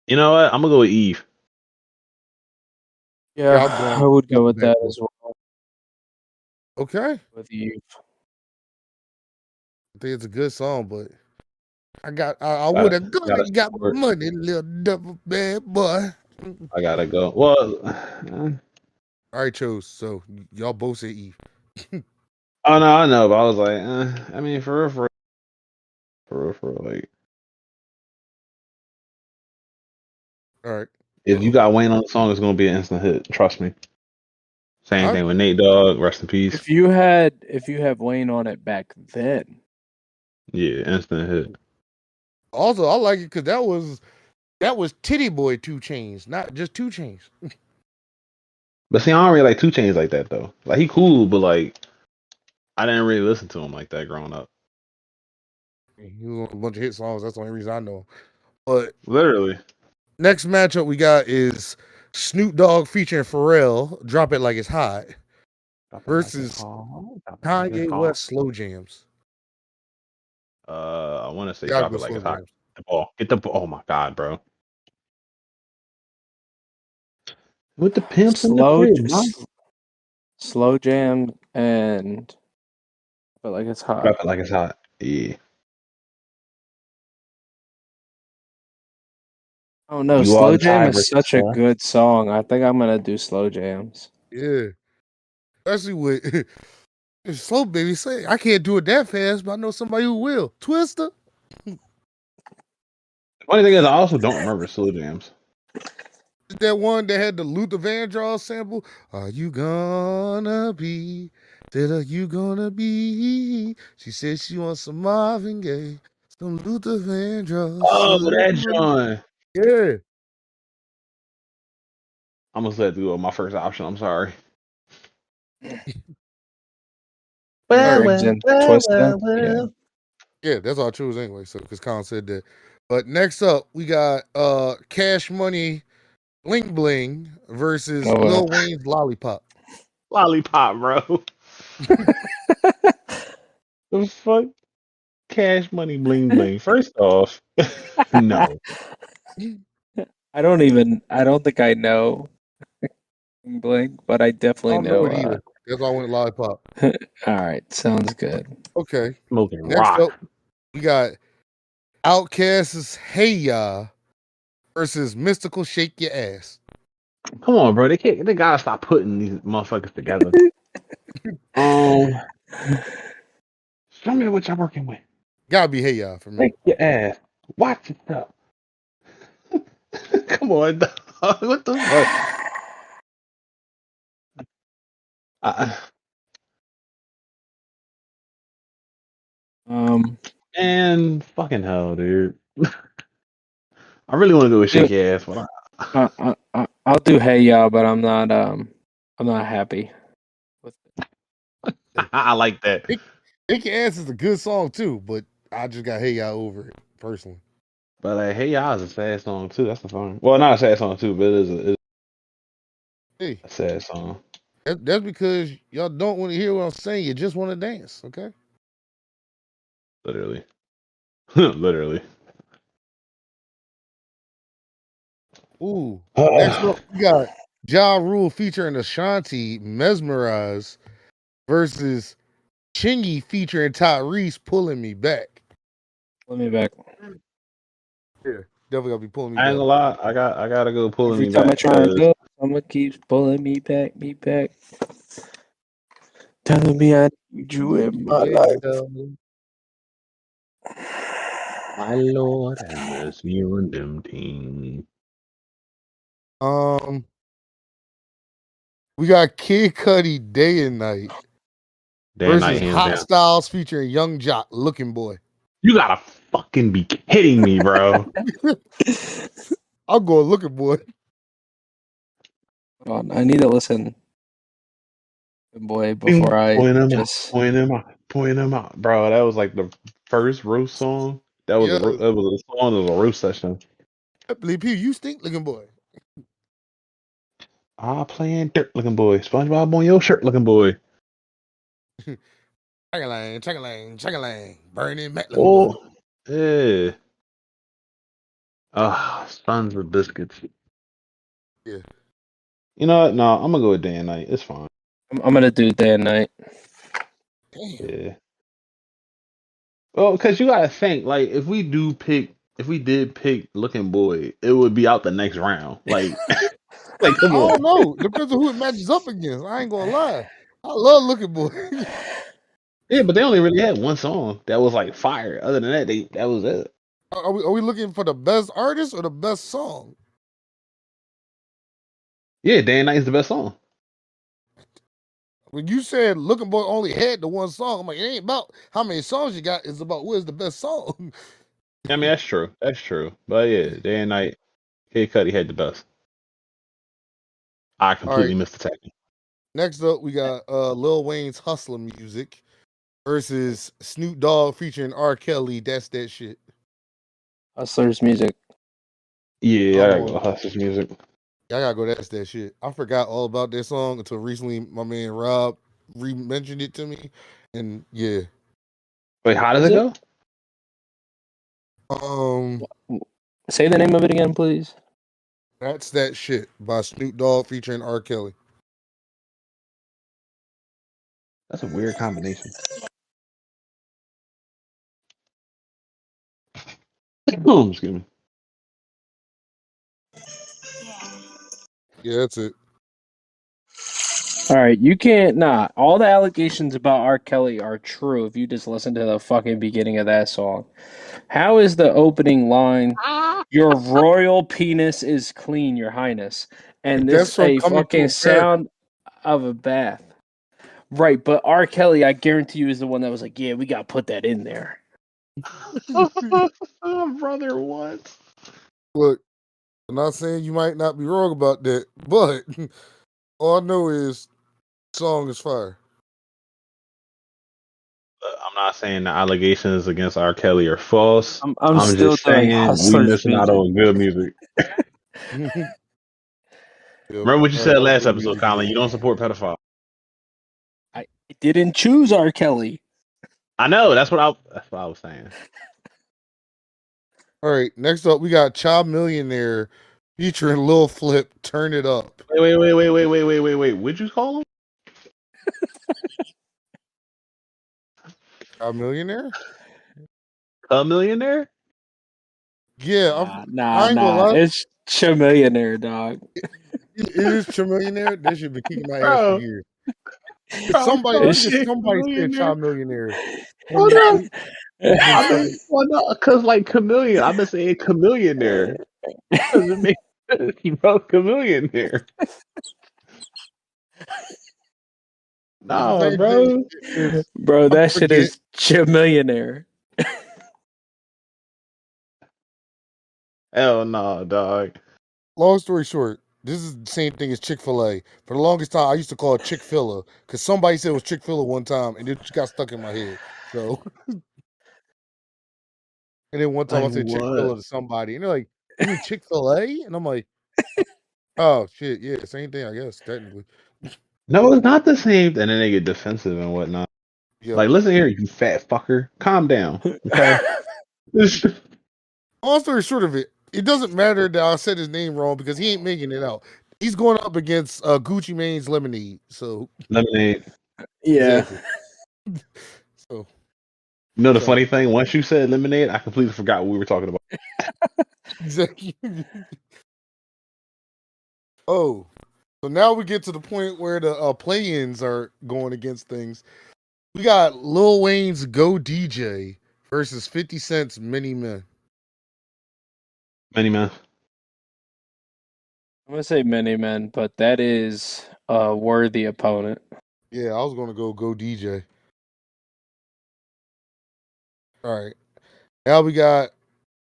You know what? I'm gonna go with Eve. Yeah, I would go with that as well. Okay. With Eve. I think it's a good song, but I would have got money, little duffel bag boy. I gotta go. Well, all right, Chose. So y'all both say Eve. Oh no, I know, but I was like, I mean, for real, like, all right. if you got Wayne on the song, it's gonna be an instant hit. Trust me. Same thing with Nate Dogg. Rest in peace. If you have Wayne on it back then, yeah, instant hit. Also, I like it because that was Titty Boy 2 Chainz, not just 2 Chainz. But see, I don't really like 2 Chainz like that though. Like he cool, but like I didn't really listen to him like that growing up. He was on a bunch of hit songs. That's the only reason I know him. But literally, next matchup we got is Snoop Dogg featuring Pharrell, Drop It Like It's Hot, versus Kanye West slow jams. I want to say Gotta drop go it like slow it's hot. jams. The ball. Get the ball. Oh my god, bro. With the pimps in the crib, man. Slow jam and but like it's hot. Drop it like it's hot. Yeah. Oh no, You are Slow the Jam is tiebreaker, such a sir. good song. I think I'm gonna do Slow Jams. Yeah. Especially with slow baby say I can't do it that fast, but I know somebody who will. Twister. The funny thing is, I also don't remember slow jams. That one that had the Luther Vandross sample. Are you gonna be? Said, are you gonna be? She said she wants some Marvin Gaye, some Luther Vandross. Oh, that Some... John. Yeah. I almost let go of my first option. I'm sorry. Arrins and Twista. Yeah. Yeah, that's all I chose anyway. So because Colin said that. But next up, we got Cash Money Bling Bling versus Lil Wayne's Lollipop. Lollipop, bro. The fuck? Cash money bling bling. First off, no. I don't think I know Blink, but I I definitely don't know know it either. That's why I went Lollipop. all right, sounds good. Okay. Smoking Next rock. up, we got Outkast's Hey Ya versus Mystical Shake Your Ass. Come on, bro. They gotta stop putting these motherfuckers together. Show me what y'all working with. Gotta be Hey Ya for me. Take your ass. Watch yourself. Come on, dog. What the fuck? And fucking hell, dude. I really want to go with shake your ass, but I'll do Hey Ya, but I'm not happy with it. I like that. Shake Your Ass is a good song too, but I just got Hey Ya over it personally. But like, Hey Ya is a sad song too. That's the song. Well, not a sad song too, but it's Hey, a sad song. that's because y'all don't want to hear what I'm saying. You just want to dance, okay? Literally. Literally. Ooh. Next up, we got Ja Rule featuring Ashanti, Mesmerize versus Chingy featuring Tyrese, Pulling Me Back. Pull me back. Yeah, definitely gotta be Pulling Me I ain't Back. gonna lie, I gotta go pulling Every me time I back try and because go, someone keeps pulling me back, telling me I need you in my life. my lord have mercy on them team. We got Kid Cudi Day and Night Day and night, versus hands Hot down. Styles featuring Young Jock, Looking Boy. You gotta fucking be kidding me, bro. I'm going Looking Boy. Hold on, I need to listen, boy, before I just. Point him out, bro. That was like the first roast song. That was Yeah, that was a song. That was a roast session. I believe you stink, Looking Boy. Ah, playing dirt looking boy. SpongeBob on your shirt looking boy. Chang-a-lang, chang-a-lang, chang-a-lang. Burning Mac, Looking Boy. Oh, yeah. Ah, Sons with biscuits. Yeah. You know what? No, I'm gonna go with day and night. It's fine. I'm gonna do Day and Night. Damn. Yeah. Well, because you gotta think, like, if we did pick Looking Boy, it would be out the next round. Like, like, I come on. don't know. Depends on who it matches up against. I ain't gonna lie. I love Looking Boy. Yeah, but they only really had one song that was like fire. Other than that, that was it. Are we looking for the best artist or the best song? Yeah, Day and Night is the best song. When you said Looking Boy only had the one song, I'm like, it ain't about how many songs you got. It's about what is the best song. I mean, that's true. That's true. But yeah, Day and Night, Kid Cudi had the best. I All right. completely missed the tag. Next up, we got Lil Wayne's Hustler Music versus Snoop Dogg featuring R. Kelly. That's that shit. Hustlers music. Yeah, I'm I gotta on. go Hustlers music. I gotta go. That's that shit. I forgot all about that song until recently. My man Rob re-mentioned it to me, and yeah. Wait, how does Is it it? go? Say the name of it again, please. That's That Shit by Snoop Dogg featuring R. Kelly. That's a weird combination. Excuse me. Yeah, that's it. All right, you can't not. All the allegations about R. Kelly are true if you just listen to the fucking beginning of that song. How is the opening line? Your royal penis is clean, Your Highness, and That's this from a Coming to fucking America. sound of a bath. Right, but R. Kelly, I guarantee you, is the one that was like, "Yeah, we gotta put that in there." Brother, what? Look, I'm not saying you might not be wrong about that, but all I know is song is fire. I'm not saying the allegations against R. Kelly are false. I'm I'm still just doing saying we Hustler's missing out music. on good music. Yep. Remember what you said last Hustler episode, music. Colin. You don't support pedophiles. I didn't choose R. Kelly. I know. That's what I was saying. All right, next up we got Child Millionaire featuring Lil Flip. Turn It Up. Wait. What'd you call him? Child Millionaire? A millionaire? Yeah, I ain't gonna Nah. lie. It's Chamillionaire, dog. It is Millionaire. That should be kicking my ass for Bro, years. I'm Somebody, I calling think it's shit somebody said millionaire. Child Millionaire, Hold and up. then I started. mean, well, no, because like chameleon, I've been saying chameleonaire. Because it makes sense. He wrote chameleonaire. The No, main thing bro. is, Bro, I that shit forget. is Chamillionaire. Hell no, dog. Long story short, this is the same thing as Chick-fil-A. For the longest time, I used to call it Chick-fil-A because somebody said it was Chick-fil-A one time, and it just got stuck in my head. So, and then one time I Like said what? Chick-fil-A to somebody, and they're like, "You mean Chick-fil-A?" And I'm like, "Oh shit, yeah, same thing, I guess technically." No, it's not the same. And then they get defensive and whatnot. Yep. Like, listen here, you fat fucker. Calm down. Okay. Long story short of it, it doesn't matter that I said his name wrong because he ain't making it out. He's going up against Gucci Mane's Lemonade. So Lemonade. Yeah. exactly. So You know the so funny thing? Once you said lemonade, I completely forgot what we were talking about. exactly. Oh, so now we get to the point where the play-ins are going against things. We got Lil Wayne's Go DJ versus 50 Cent's Many Men. Many man. I'm gonna say Many Men, but that is a worthy opponent. Yeah, I was gonna go DJ. All right. Now we got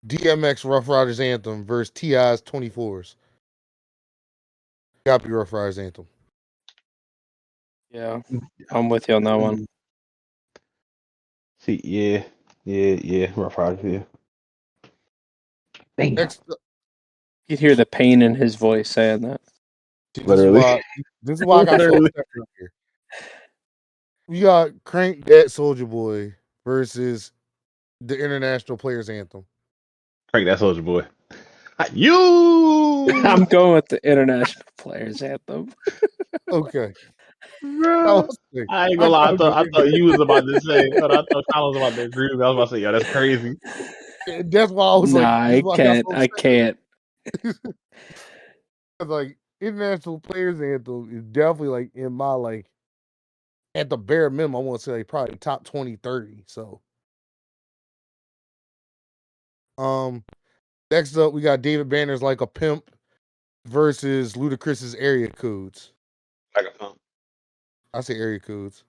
DMX Rough Riders Anthem versus T.I.'s 24s. Copy Rough Riders Anthem. Yeah, I'm with you on that one. See, yeah. Rough Riders, yeah. Damn. Next, You can hear the pain in his voice saying that. Literally. This is why I got so Literally. upset right here. We got Crank That Soldier Boy versus the International Players Anthem. Crank that soldier boy. You, I'm going with the International Players Anthem. Okay. bro. I ain't gonna lie. I thought you was about to say. I thought Colin was about to agree with me. I was about to say, yo, that's crazy. That's why I was like, Nah, this is I why I got can't. so I upset. can't. Like International Players Anthem is definitely like in my like at the bare minimum, I want to say like probably top 20, 30. So next up we got David Banner's Like a Pimp versus Ludacris's Area Codes. Like a pump. I say Area Codes.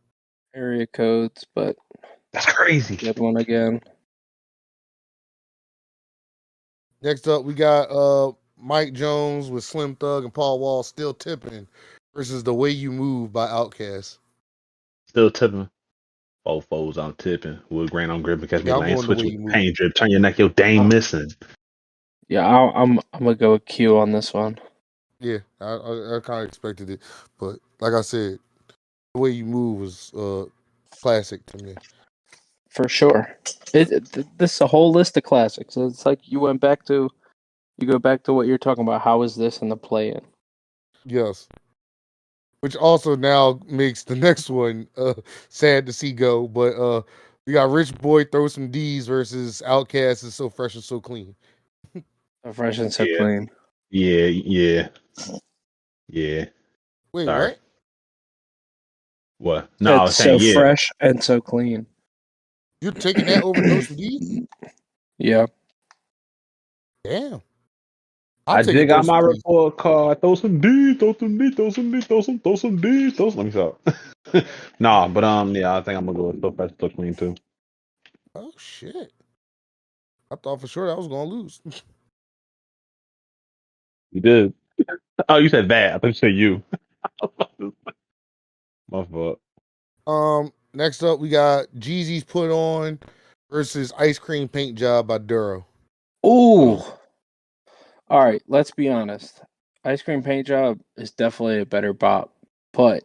Area codes, but That's crazy. good one again. Next up we got Mike Jones with Slim Thug and Paul Wall Still Tipping versus The Way You Move by Outkast. Still tipping. Both foes I'm tipping. Wood grain I'm gripping. Catch me Yeah, I'm lane going The switch Way with You the Move. pain drip. Turn your neck, your dame missing. Yeah, I'm gonna go with Q on this one. Yeah, I kind of expected it, but like I said, The way you move was classic to me. For sure. This is a whole list of classics. It's like you go back to what you're talking about. How is this in the play-in? Yes. Which also now makes the next one sad to see go. But we got Rich Boy Throw Some D's versus Outkast is So Fresh and So Clean. So fresh and so Yeah. clean. Yeah. Wait, Sorry. what? What? No, I was It's so saying yeah. fresh and so clean. You're taking that over Throw Some D's? Yeah. Damn. I Take a dig Throw out Some my D's. report card. Throw some D, throw some D, throw some D, throw some D, throw some. Let me stop. Nah, but yeah, I think I'm gonna go with So Fresh So Clean too. Oh shit. I thought for sure I was gonna lose. You did. Oh, you said that. I thought you said you. My fault. Next up we got Jeezy's Put On versus Ice Cream Paint Job by Duro. Ooh. All right, let's be honest. Ice Cream Paint Job is definitely a better bop, but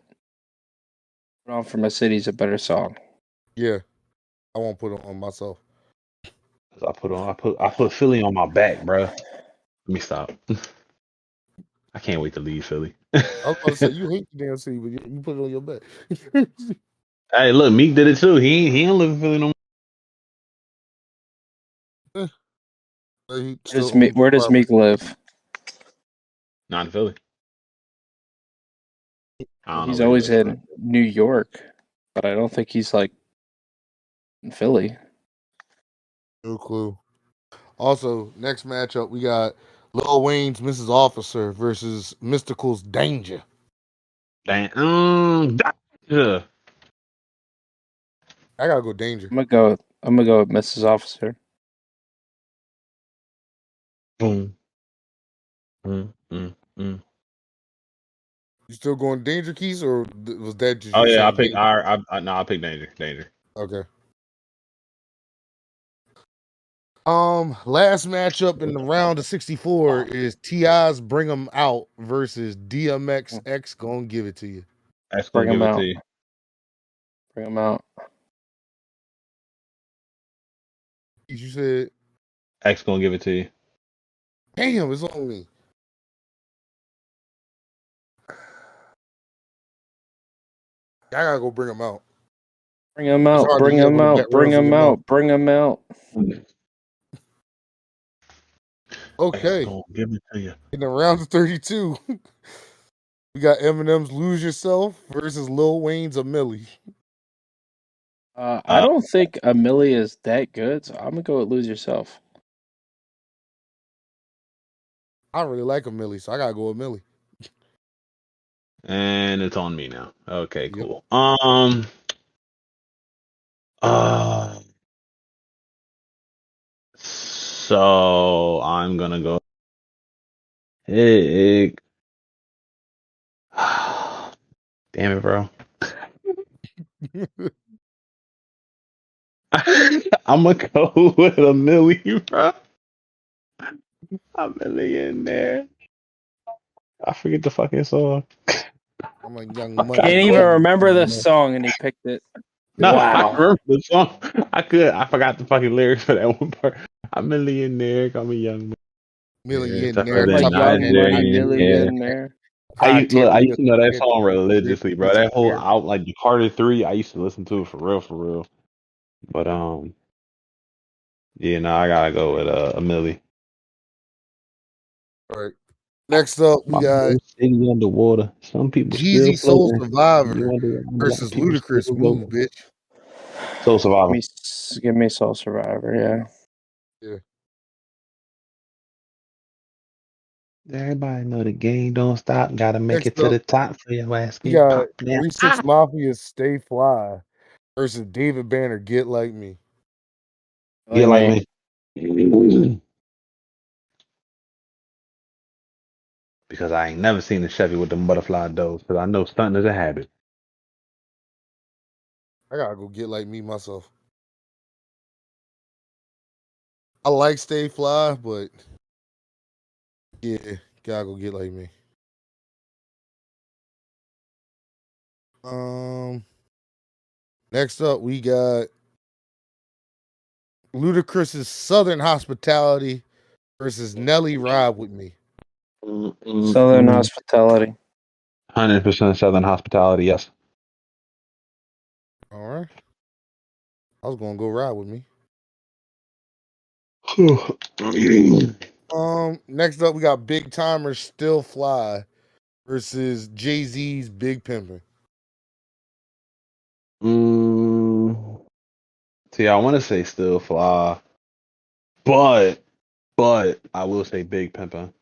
Put On from a City's a better song. Yeah. I won't put it on myself. I put Philly on my back, bro. Let me stop. I can't wait to leave Philly. I was about to say you hate the damn city, but you put it on your back. Hey, look, Meek did it too. He ain't live in Philly no more. He still owns Where does property. Meek live? Not in Philly. I don't know He's where he always lives, bro. in New York, but I don't think he's like in Philly. No clue. Also, next matchup we got Lil Wayne's Mrs. Officer versus Mystical's Danger. Damn. Yeah. I gotta go Danger. I'm gonna go with Mrs. Officer. Boom. You still going Danger, Keys, or was that just Oh you yeah, I saying picked. Danger? I picked Danger. Danger. Okay. Last matchup in the round of 64 is T.I.'s Bring 'Em Out versus DMX X Gonna Give It To You. X Bring gonna give him it to out. you. Bring him out. You said, X gonna give it to you. damn, it's on me. I gotta go Bring 'Em Out. Bring him It's out. hard to Bring yell him with a out. Bring rose in him your mouth. out. Bring him out. X Okay. gonna give it to you. In the round of 32, we got Eminem's Lose Yourself versus Lil Wayne's A Milli. I don't think Amelia is that good, so I'm gonna go with Lose Yourself. I really like A Milli, so I gotta go with Milli. And it's on me now. Okay, Yep. cool. So I'm gonna go. Hey, damn it, bro. I'm gonna go with a million, bro. A millionaire. I forget the fucking song. I'm a young Can't money. even remember the song, and he picked it. No, I Wow. remember the song. I forgot the fucking lyrics for that one part. I'm a millionaire. I'm a young millionaire. Tougher Millionaire, I'm a than tougher young than money Nigerian. Yeah. millionaire. I used Criteria. to know that song religiously, bro. That whole out like the Carter 3, I used to listen to it for real, for real. But yeah, no, I gotta go with a Millie. All right. Next up, we My got whole city underwater. Some people still Jeezy Soul floating. Survivor You underwater. A lot of versus people Ludacris still Move, floating. bitch. Soul Survivor. Give me Soul Survivor. Yeah. Yeah. Everybody know the game don't stop. Gotta make Next it to up, the top for your ass we get got popped. Yeah. 3-6 Mafia Stay Fly versus David Banner Get Like Me. Get like me. Because I ain't never seen a Chevy with them butterfly doors. Because I know stunting is a habit. I gotta go Get Like Me myself. I like Stay Fly, but yeah, gotta go Get Like Me. Next up, we got Ludacris's Southern Hospitality versus Nelly Ride With Me. Southern Hospitality. 100% Southern Hospitality, yes. All right. I was going to go Ride With Me. Next up, we got Big Timers Still Fly versus Jay-Z's Big Pimpin'. See, I want to say Still Fly, but I will say Big Pimpin'.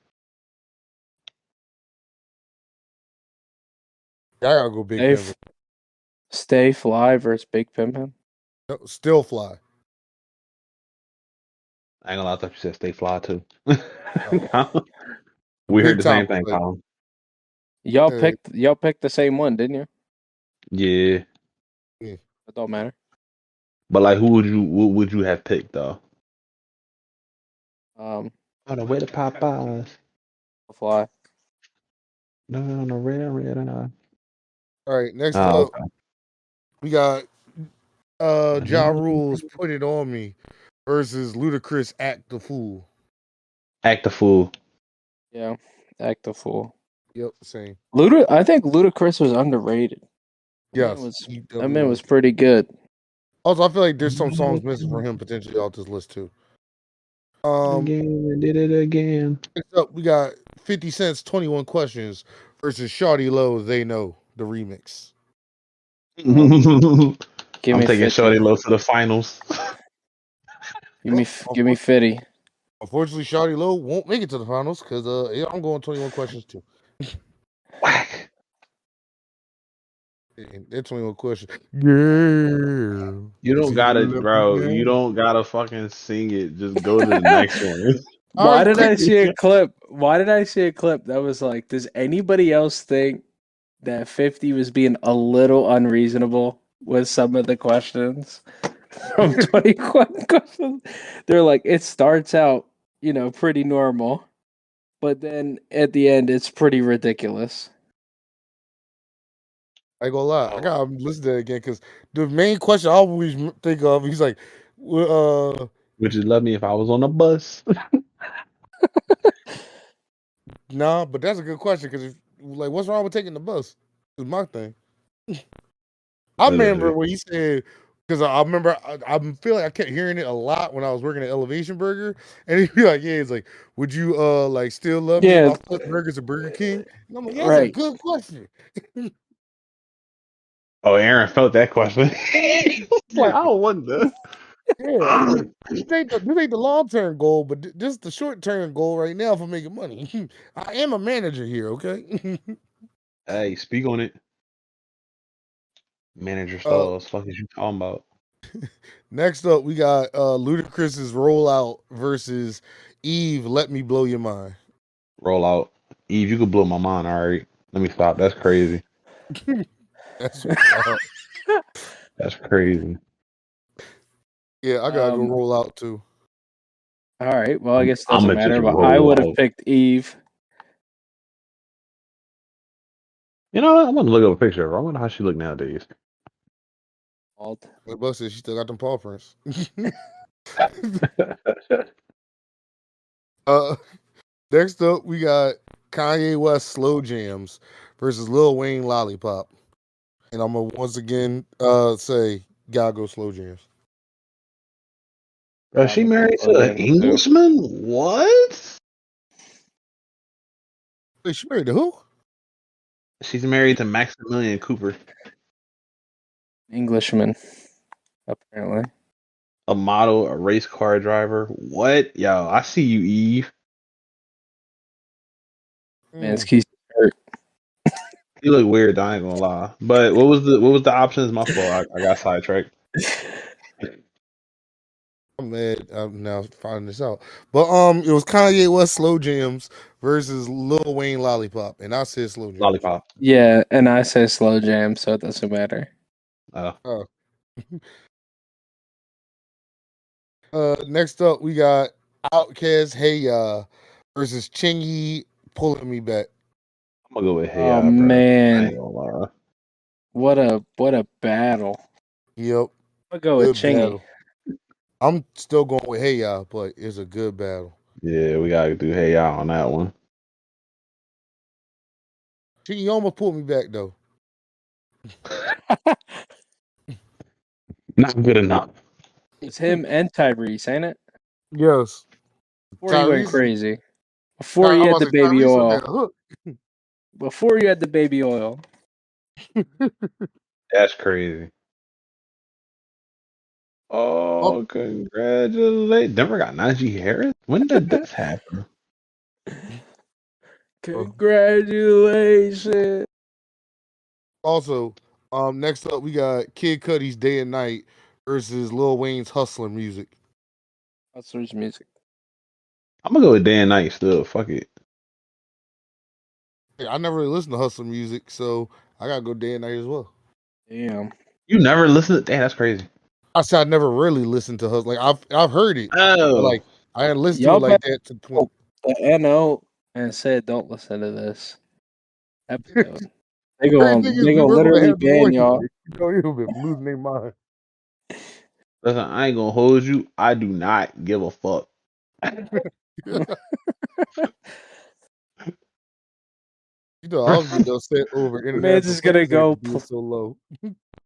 I gotta go Big Pimpin'. Stay Fly versus Big Pimpin'. No, Still Fly. I ain't gonna lie, I thought you said Stay Fly too. Oh. We heard Big the same Timers, thing, like, Colin. Y'all picked the same one, didn't you? Yeah, It don't matter. but like, what would you have picked though? On the way to Popeyes. Fly. No, no, red eye. All right, next Oh, up, we got Ja Rule's Put It On Me versus Ludacris Act the Fool. Act the fool. Yeah, Act the Fool. Yep, same. I think Ludacris was underrated. Yes. That man was pretty good. Also, I feel like there's some songs missing for him potentially off this list too. Again, did it again. Next up, we got 50 Cent's 21 Questions versus Shawty Low, They Know, the remix. I'm taking 50. Shorty Low to the finals. Give me 50. Unfortunately, Shawty Low won't make it to the finals because I'm going 21 Questions too. Whack. They're 21 Questions. Yeah. You don't gotta, bro. You don't gotta fucking sing it. Just go to the next one. Why did I see a clip? Why did I see a clip that was like, does anybody else think that 50 was being a little unreasonable with some of the questions from 21 Questions? They're like, it starts out, pretty normal, but then at the end, it's pretty ridiculous. I ain't gonna lie. I gotta listen to it again because the main question I always think of, he's like, would you love me if I was on a bus? Nah, but that's a good question because, like, what's wrong with taking the bus? Is my thing. I remember when he said, because I remember I feel like I kept hearing it a lot when I was working at Elevation Burger, and he'd be like, "Yeah, it's like, would you like still love me if I flip burgers at Burger King?" And I'm like, "That's a good question." Oh, Aaron felt that question. Like, I wonder. Yeah, this ain't the long term goal, but this is the short term goal right now for making money. I am a manager here, okay? Hey, speak on it. Manager stalls. Fuck is you talking about? Next up, we got Ludacris's Rollout versus Eve, Let Me Blow Your Mind. Roll out. Eve, you could blow my mind, all right. Let me stop. That's crazy. That's wild. That's crazy. Yeah, I gotta go roll out too. All right. Well, I guess it I'm doesn't matter, but I would have picked Eve. You know what? I'm gonna look up a picture of her. I wonder how she look nowadays. Like Buck said, she still got them paw prints. Next up, we got Kanye West Slow Jams versus Lil Wayne Lollipop. And I'm gonna once again say gotta go Slow Jams. Is she married to an Englishman? What? Wait, she married to who? She's married to Maximilian Cooper. Englishman, apparently. A model, a race car driver. What? Yo, I see you, Eve. Man's keys hurt. You look weird, I ain't gonna lie. But what was the options? My fault. I got sidetracked. I'm mad. I'm now finding this out. But it was Kanye West Slow Jams versus Lil Wayne Lollipop. And I said Slow Jams. Lollipop. Yeah, and I say Slow Jam, so it doesn't matter. Oh. Next up, we got Outkast Hey Ya versus Chingy Pulling Me Back. I'm gonna go with Hey Oh, Ya, bro. man. I ain't gonna lie. What a battle. Yep, I'll go with good Chingy. battle. I'm still going with Hey Ya, but it's a good battle. Yeah, we gotta do Hey Ya on that one. Chingy almost pulled me back though. Not good enough. It's him and Tyrese, ain't it? Yes, Before you went Tyrese. crazy. Before you I'm had about the to say baby Tyrese on oil. that hook. Before you had the baby oil. That's crazy. Oh, Oh, congratulations. Denver got Najee Harris? When did this happen? Congratulations. also, next up we got Kid Cudi's Day and Night versus Lil Wayne's Hustler Music. Hustler's music. I'm gonna go with Day and Night still. Fuck it. I never really listened to Hustler Music, so I gotta go Day and Night as well. Damn. You never listened to Damn, that's crazy. I said I never really listened to Hustler. Like I've heard it, but Oh. like I hadn't listened to it Y'all like better that to the point. hope the NO and said don't listen to this episode. They Crazy thing is, they we go were gonna literally have them ban on y'all. here. You know, you've been losing their mind. Listen, I ain't gonna hold you. I do not give a fuck. You know, I was getting upset over Man's international just gonna players go. being so low.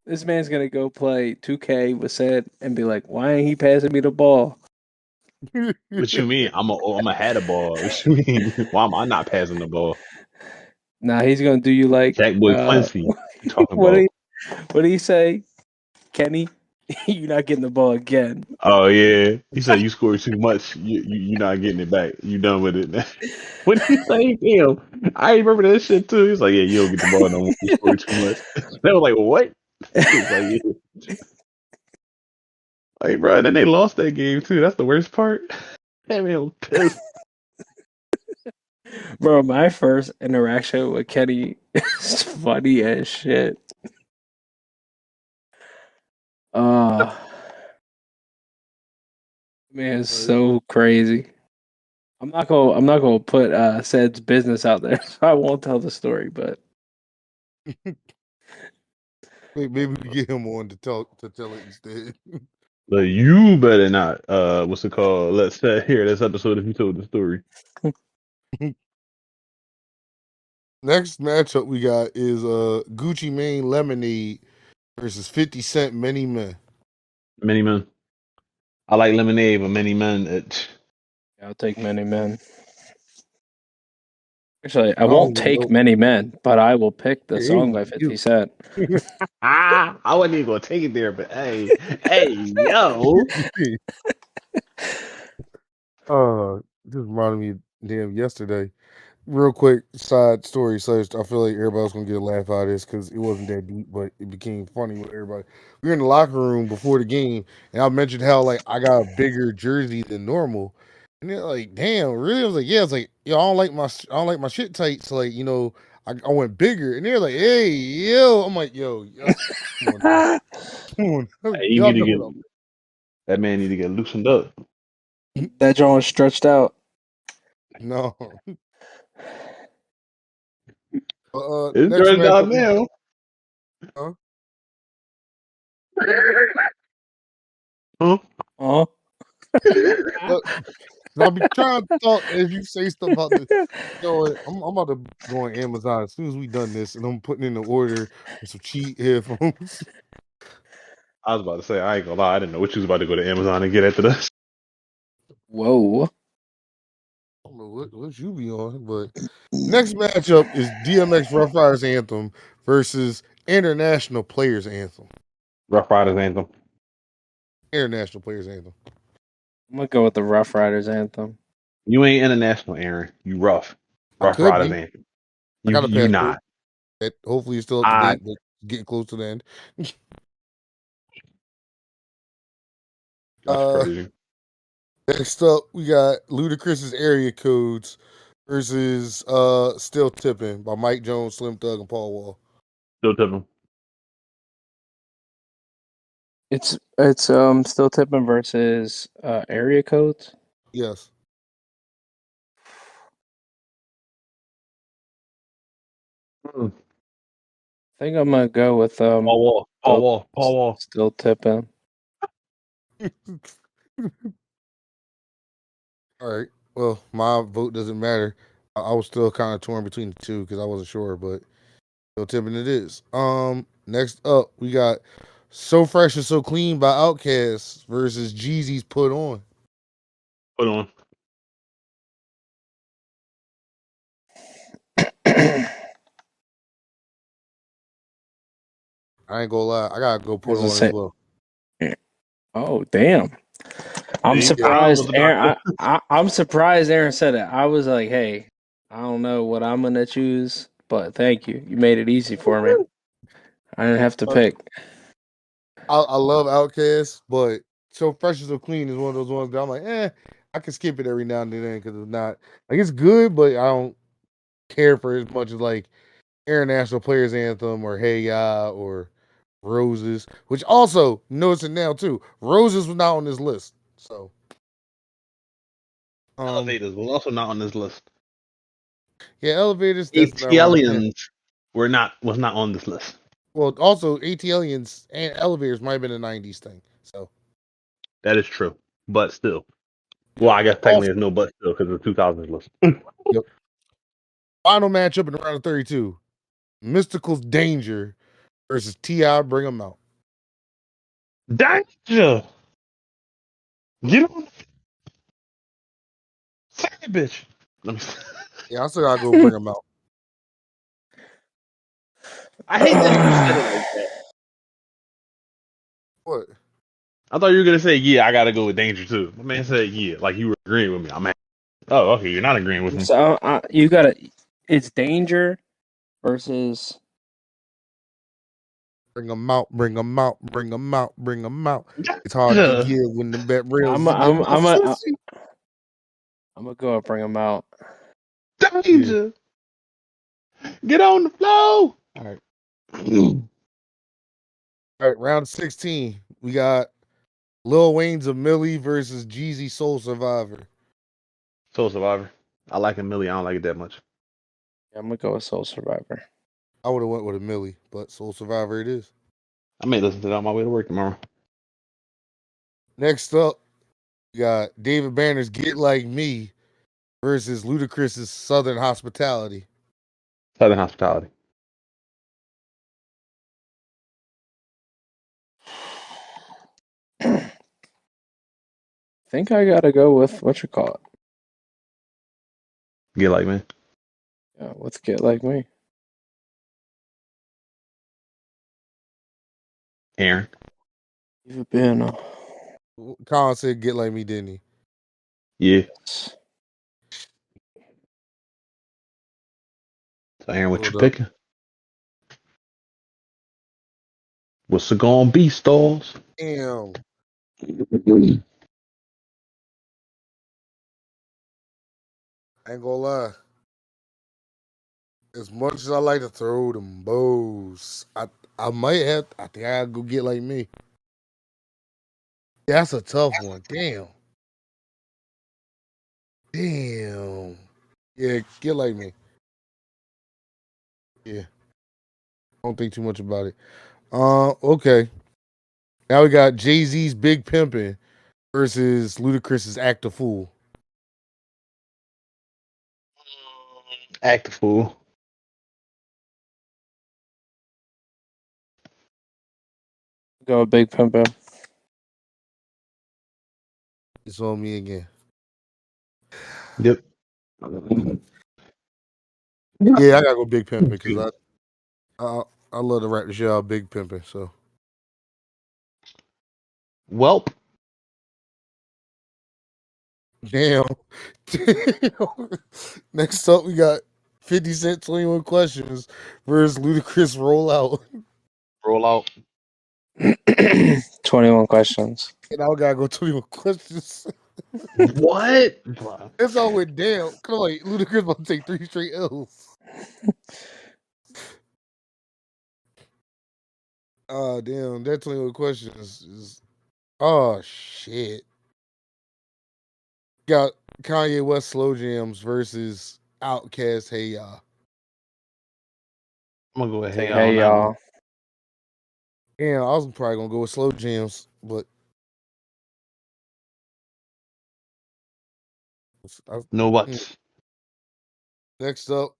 This man's gonna go play 2K with said and be like, "Why ain't he passing me the ball?" What you mean? I'm a had a ball. What you mean? Why am I not passing the ball? Nah, he's gonna do you like Jack Boy Quincy. What you talking what about? what did he say? Kenny, you're not getting the ball again. Oh yeah. He said you scored too much. You're not getting it back. You done with it. What did he say? Damn. I remember that shit too. He's like, yeah, you don't get the ball no more. You scored too much. They was like, what? He was like, yeah. Like, bro, then they lost that game too. That's the worst part. That man was pissed. Bro, my first interaction with Kenny is funny as shit. Uh man, it's so crazy. I'm not gonna put Sed's business out there, so I won't tell the story, but Maybe we get him on to tell it instead. But you better not. What's it called? Let's hear this episode if you told the story. Next matchup we got is Gucci Mane Lemonade versus 50 Cent Many Men. Many men. I like lemonade, but many men. I'll take many men. Actually, I I don't won't even take know. many men, but I will pick the Hey, song by 50 you. Cent. I wasn't even gonna take it there, but hey, yo. Just reminded me of damn yesterday. Real quick side story. So I feel like everybody's gonna get a laugh out of this because it wasn't that deep, but it became funny with everybody. We were in the locker room before the game, and I mentioned how like I got a bigger jersey than normal, and they're like, "Damn, really?" I was like, "Yeah." I was like, "Yo, I don't like my shit tight." So like, I went bigger, and they're like, "Hey, yo," I'm like, "Yo, come on now, come on, Hey, you y'all need to know get what that man need to get loosened up. That joint was stretched out. I'm." No. It's Next turned out matchup, now. huh? Huh? Oh. I'll be trying to talk as you say stuff about this. You know what? I'm about to go on Amazon as soon as we done this, and I'm putting in the order for some cheap headphones. I was about to say, I ain't gonna lie, I didn't know what you was about to go to Amazon and get after this. Whoa. I don't know what you be on, but next matchup is DMX Rough Riders Anthem versus International Players Anthem. Rough Riders anthem. International Players Anthem. I'm gonna go with the Rough Riders anthem. You ain't international, Aaron. You rough. I Rough could Riders be. anthem. I got a You passport not. that hopefully is still up to I date, but getting close to the end. that's crazy. Next up, we got Ludacris's Area Codes versus Still Tipping by Mike Jones, Slim Thug, and Paul Wall. Still tipping. It's still tipping versus area codes. Yes. Mm. I think I'm gonna go with Paul Wall. still tipping. All right. Well, my vote doesn't matter. I was still kind of torn between the two because I wasn't sure, but still tipping it is. Next up we got "So Fresh and So Clean" by Outkast versus Jeezy's "Put On." Put on. I ain't gonna lie, I gotta go "Put As I On" as say, well. oh damn! I'm See, Yeah. I was surprised, about Aaron. I'm surprised Aaron said it. I was like, hey, I don't know what I'm gonna choose, but thank you. You made it easy for me. I didn't have to pick. I love Outkast, but "So Fresh and So Clean" is one of those ones that I'm like, I can skip it every now and then because it's not like it's good, but I don't care for it as much as like International Players Anthem or Hey Ya or Roses, which also noticing now too, Roses was not on this list. So Elevators was also not on this list. yeah, Elevators, that's not where I'm at. ATLians was not on this list. Well, also ATLians and Elevators might have been a '90s thing. So That is true, but still. Well, I guess technically also, there's no but still because it's 2000s list. yep. Final matchup in the round of 32: Mystical's "Danger" versus Ti "Bring 'Em Out." Danger! Get on second bitch. Let me. Yeah, I still gotta go "Bring 'Em Out." I hate that you said it like that. What? I thought you were gonna say, yeah, I gotta go with Danger too. My man said, yeah, like you were agreeing with me. I'm like, oh, okay, you're not agreeing with me. So you gotta. It's Danger versus. Bring 'em out, bring 'em out, bring 'em out, bring 'em out. It's hard to Danger! get when the bet rails I'm in your I'm mouth. I'm a, I'm gonna go and bring them out. Yeah. Danger! Get on the floor! All right. All right, round 16. We got Lil Wayne's "A Millie" versus Jeezy "Soul Survivor." Soul Survivor. I like a Millie. I don't like it that much. Yeah, I'm gonna go with Soul Survivor. I would have went with "A Millie," but "Soul Survivor" it is. I may listen to that on my way to work tomorrow. Next up, we got David Banner's "Get Like Me" versus Ludacris's "Southern Hospitality." Southern Hospitality. I think I gotta go with what you call it. Get like me. Yeah, let's get like me. Aaron. You've been. Colin said "Get Like Me," didn't he? Yeah. So Aaron, what you Hold up. picking? What's it gonna be, Stalls? Damn. I ain't gonna lie. As much as I like to throw them bows, I might have. I think I gotta go "Get Like Me." That's a tough one. Damn. Damn. Yeah, "Get Like Me." Yeah. Don't think too much about it. Okay. Now we got Jay-Z's "Big Pimpin'" versus Ludacris's "Act a Fool." Act a fool. Go with Big Pimpin'. It's on me again. Yep. Yeah, I gotta go "Big Pimpin' because I love to rap the shit out of "Big Pimpin'." So Welp. damn. Damn. Next up, we got 50 Cent 21 Questions versus Ludacris "Roll Out." Roll out. 21 questions. And I gotta go 21 Questions. What? It's all with damn. Come on, Ludacris about to take 3 straight L's. Oh damn, that 21 Questions is oh shit. Got Kanye West "Slow Jams" versus Outkast "Hey Ya." I'm gonna go ahead Say, on hey, that one. y'all. Yeah, I was probably gonna go with slow jams, but No buts. next up,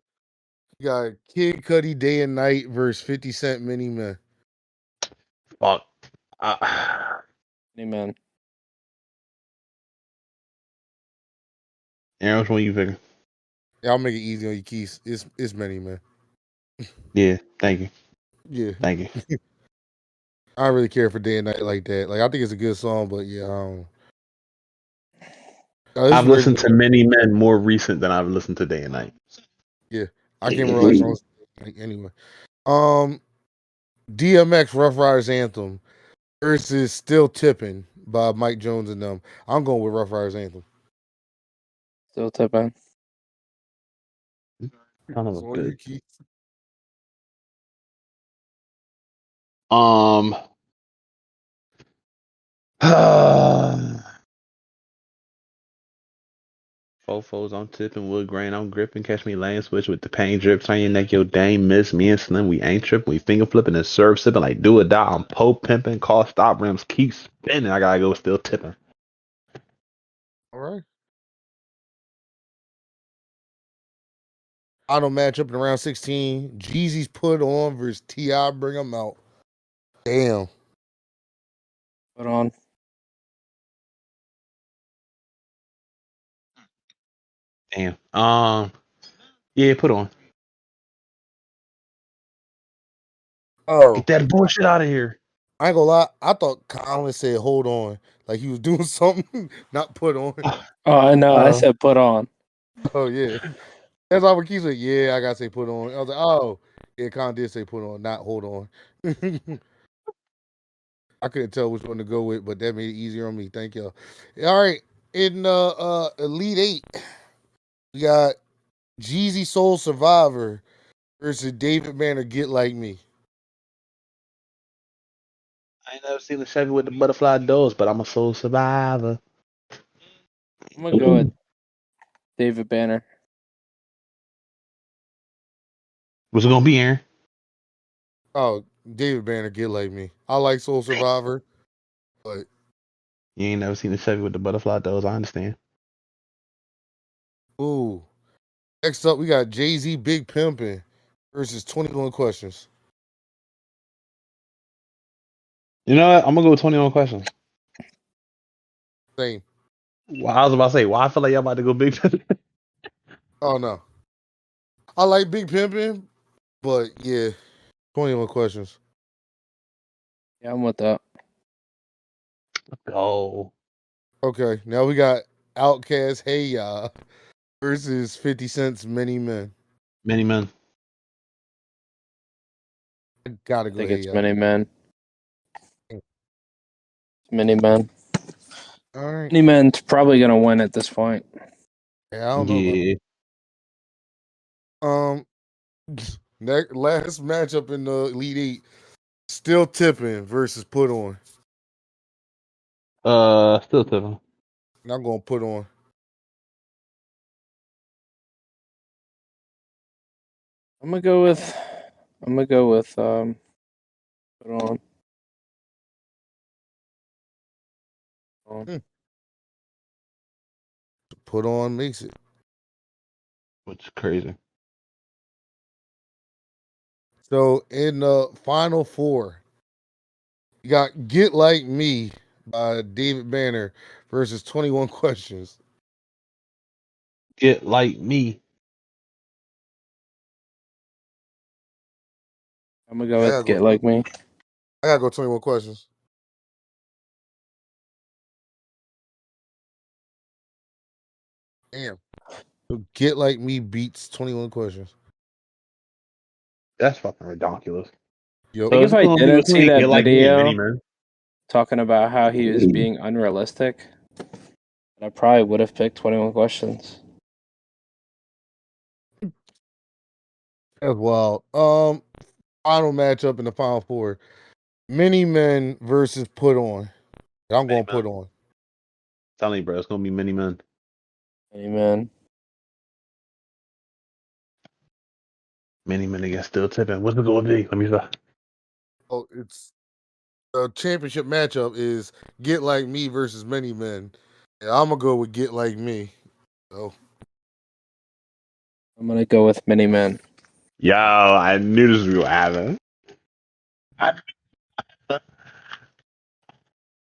you got Kid Cudi Day and Night versus 50 Cent Mini Man. Fuck. Amen. Aaron, which one you picking? Yeah, I'll make it easy on you, Keith. It's Mini Man. Yeah, thank you. Yeah, Thank you. I don't really care for Day and Night like that. Like I think it's a good song, but yeah, I don't. This I've is listened to regular. Many Men more recent than I've listened to Day and Night. Yeah, I can't remember last song. Anyway, DMX Rough Riders Anthem versus Still Tipping by Mike Jones and them. I'm going with Rough Riders Anthem. Still tipping. Kind of It's a on you, good. Keith. Fofos, I'm tipping wood grain, I'm gripping, catch me lane switch with the pain drip, turn your neck, yo dame miss me and Slim, we ain't tripping, we finger flipping and serve sipping like do or die, I'm po pimping, call stop rims, keep spinning, I gotta go still tipping. All right. Final matchup in round 16. Jeezy's Put On versus T.I. Bring 'em Out. Damn. Put on. Damn. Yeah, put on. Oh. Get that bullshit out of here. I ain't gonna lie. I thought Colin said hold on. Like he was doing something, not put on. Oh, I know. I said put on. Oh, yeah. That's all what Keith said. Yeah, I gotta say put on. I was like, oh. Yeah, Colin did say put on, not hold on. I couldn't tell which one to go with, but that made it easier on me. Thank y'all. All right. In Elite 8, we got Jeezy Soul Survivor versus David Banner Get Like Me. I ain't never seen a Chevy with the butterfly doors, but I'm a soul survivor. I'm going to go with David Banner. What's it gonna be, Aaron? Oh, David Banner Get Like Me. I like Soul Survivor, but You ain't never seen a Chevy with the butterfly doors, I understand. ooh. Next up, we got Jay-Z Big Pimpin' versus 21 Questions. You know what? I'm gonna go with 21 questions. Same. Well, I was about to say, why I feel like y'all about to go big. Oh, no. I like Big Pimpin', but yeah, 21 Questions. Yeah, I'm with that. Go. Okay, now we got Outkast Hey Ya versus 50 Cent's Many Men. Many men. I gotta I go think Hey it's Ya. Many Men. Many Men. All right. Many Men's probably going to win at this point. Yeah, I don't know about Yeah. last matchup in the Elite Eight. Still Tipping versus Put On. Still tipping. And I'm gonna Put On. I'm going to go with put on. Hmm. Put On makes it. Which is crazy. So in the final four, you got Get Like Me by David Banner versus 21 Questions. Get like me. I'm going to go I with gotta go. Get Like Me. I gotta go 21 Questions. Damn. So Get Like Me beats 21 Questions. That's fucking ridiculous. Yep. Like So if it's I gonna be didn't see between that get like me and many video men. talking about how he was being unrealistic, I probably would have picked 21 Questions. That's wild. Final matchup in the final four. Many Men versus Put On. I'm Many going men. Put On. Telling you, bro, it's gonna be many men. Amen. Many men against still tipping. What's it going to be? Let me see. Oh, it's the championship matchup is Get Like Me versus Many Men. And I'm gonna go with Get Like Me. So I'm gonna go with Mini Men. Yo, I knew this was going to happen.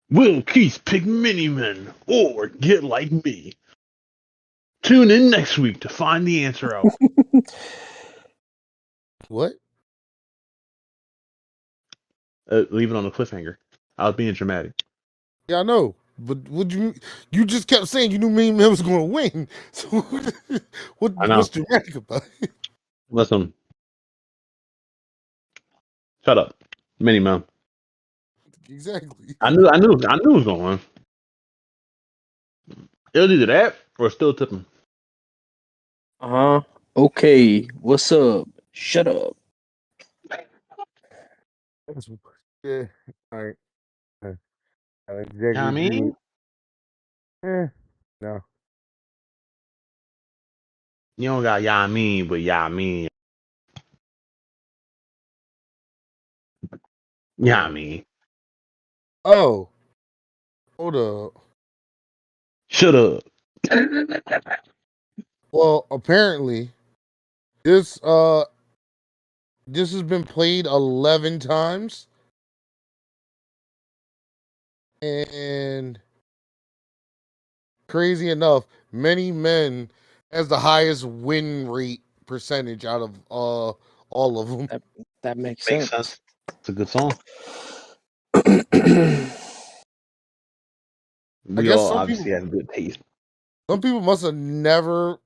Will Keith pick Mini Men or Get Like Me? Tune in next week to find the answer out. what? Leave it on the cliffhanger. I was being dramatic. Yeah, I know. But would you just kept saying you knew Many Men was gonna win. So I know. what's dramatic about it? Listen. Shut up. Mini Man. Exactly. I knew it was going to win. It was either that or still tipping. Okay. What's up? Shut up. Yeah. All right. I You exactly know what I agree mean? with. No. You don't got yeah I mean, but yeah I mean. Yeah I mean. Oh, hold up. Shut up. Well, apparently this this has been played 11 times, and crazy enough, Many Men has the highest win rate percentage out of all of them. That makes Makes sense. sense. It's a good song. I We guess all obviously have good taste. some people must have never,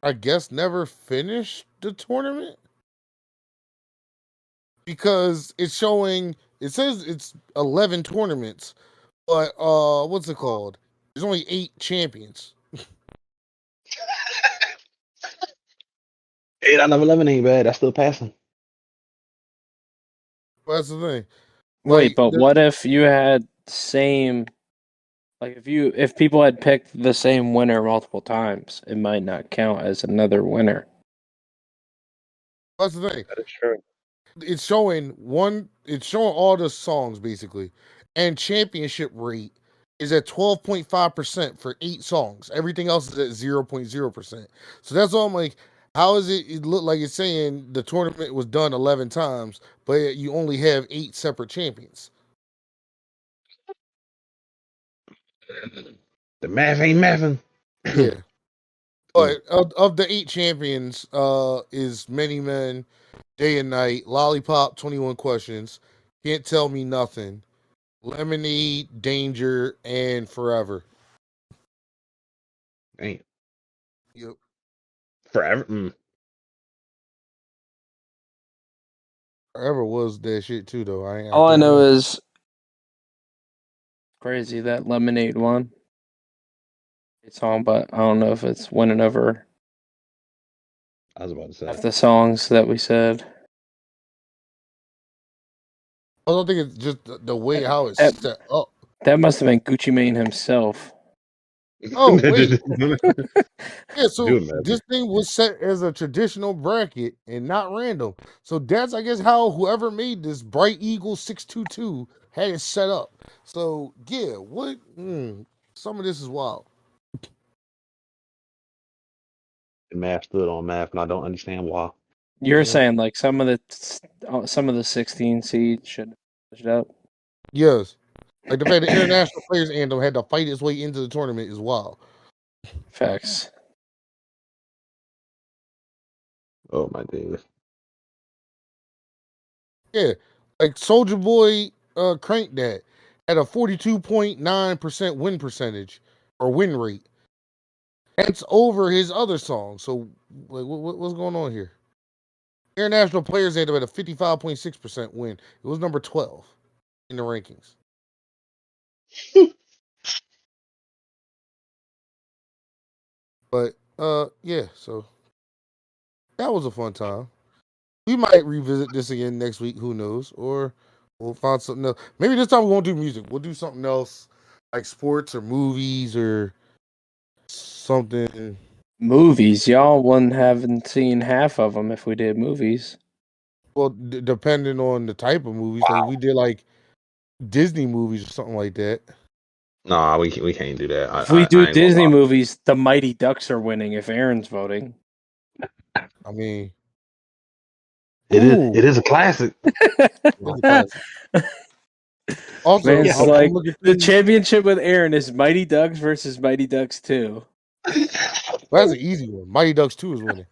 I guess, never finished the tournament because it's showing. It says it's 11 tournaments, but what's it called? There's only 8 champions. 8 out of 11 ain't bad. That's still passing. That's the thing. Wait, Like, but what if you had same like if people had picked the same winner multiple times, it might not count as another winner. that's the thing. That is true. It's showing one. It's showing all the songs basically, and championship rate is at 12.5% for 8 songs. Everything else is at 0.0%. So that's all I'm like. How is it? It look like it's saying the tournament was done 11 times, but you only have 8 separate champions. The math ain't mathing. Yeah. But of the 8 champions, is Many Men, Day and Night, Lollipop, 21 Questions, Can't Tell Me Nothing, Lemonade, Danger, and Forever. Ain't Yep. forever. Forever was that shit too, though. I All I can't know lie. is crazy that Lemonade won. Great song, but I don't know if it's winning over I was about to say. half the songs that we said. I don't think it's just the way how it's That, set up. that must have been Gucci Mane himself. Oh wait, Do yeah. So imagine. this thing was set as a traditional bracket and not random. So that's I guess how whoever made this Bright Eagle 622 had it set up. So yeah, what? Some of this is wild. The math stood on math, and I don't understand why. You're Yeah. saying like some of the 16 seeds should push it up. Yes, like the fact the international players anthem had to fight its way into the tournament is wild. Facts. Oh my days. Yeah, like Soldier Boy, Crank That had a 42.9% win percentage or win rate. That's over his other songs. So, like, what's going on here? International Players Anthem had a 55.6% win. It was number 12 in the rankings. But yeah, so that was a fun time. We might revisit this again next week. Who knows? Or we'll find something else. Maybe this time we won't do music. We'll do something else, like sports or movies or something. Movies, y'all haven't seen half of them if we did movies. Well, depending on the type of movies, like we did like Disney movies or something like that. Nah, we can't do that. If we do I ain't gonna Disney lie. movies, the Mighty Ducks are winning if Aaron's voting. I mean, It is a classic. it's a classic. Also, Man, Yeah, it's I'm like looking the through. championship with Aaron is Mighty Ducks versus Mighty Ducks 2. Well, that's an easy one. Mighty Ducks 2 is winning.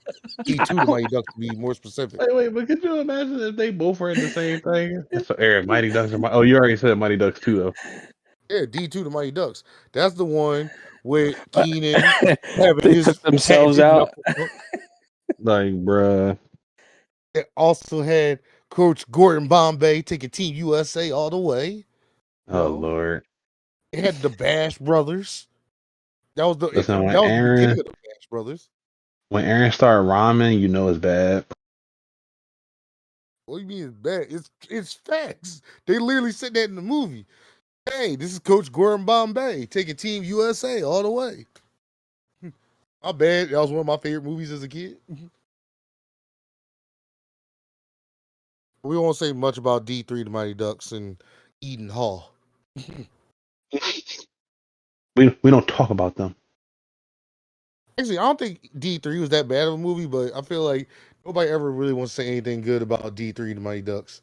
D2 to Mighty Ducks to be more specific. wait, but could you imagine if they both were in the same thing? So Eric, Mighty Ducks are oh, you already said Mighty Ducks too though. Yeah, D2 to Mighty Ducks. That's the one with Keenan having They his took hat themselves taken out. off. Like, bruh. It also had Coach Gordon Bombay taking Team USA all the way. Oh No, Lord. it had the Bash Brothers. That was Listen, the beginning of the Bash Brothers. when Aaron started rhyming, you know it's bad. What do you mean it's bad? It's facts. They literally said that in the movie. Hey, this is Coach Gordon Bombay taking Team USA all the way. My bad. That was one of my favorite movies as a kid. We won't say much about D3 The Mighty Ducks and Eden Hall. We don't talk about them. Actually, I don't think D3 was that bad of a movie, but I feel like nobody ever really wants to say anything good about D3 The Mighty Ducks.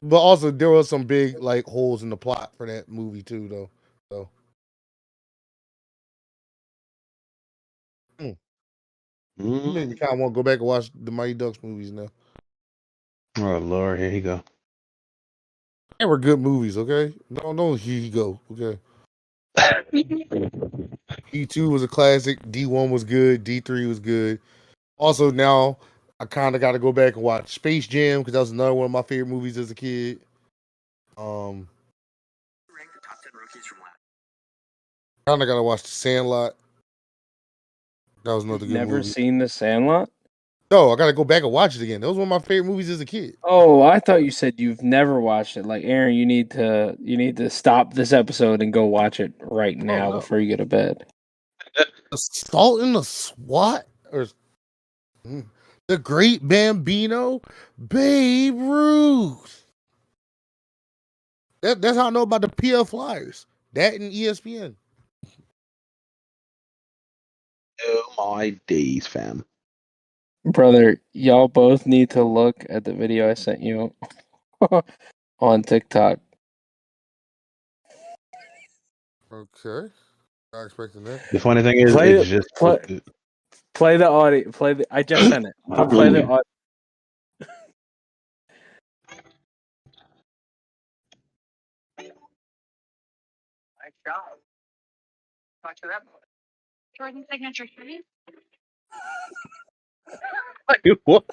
But also, there was some big like holes in the plot for that movie too, though. So, you made me kind of want to go back and watch the Mighty Ducks movies now. Oh Lord, here you go. They were good movies, okay? No, here you go, okay? D2 was a classic. D1 was good. D3 was good. Also, now I kind of got to go back and watch Space Jam because that was another one of my favorite movies as a kid. Kind of got to watch The Sandlot. That was another You've good never movie. seen The Sandlot? No, I got to go back and watch it again. That was one of my favorite movies as a kid. Oh, I thought you said you've never watched it. Like Aaron, you need to stop this episode and go watch it right Oh now no, before you go to bed. Assault in the SWAT or The Great Bambino, Babe Ruth. That's how I know about the PL Flyers. That and ESPN. Oh my days, fam. Brother, y'all both need to look at the video I sent you on TikTok. Okay, not expecting that. The funny thing is, Play it's just play the audio. I just sent it. Play the audio. Jordan signature shoes. like what?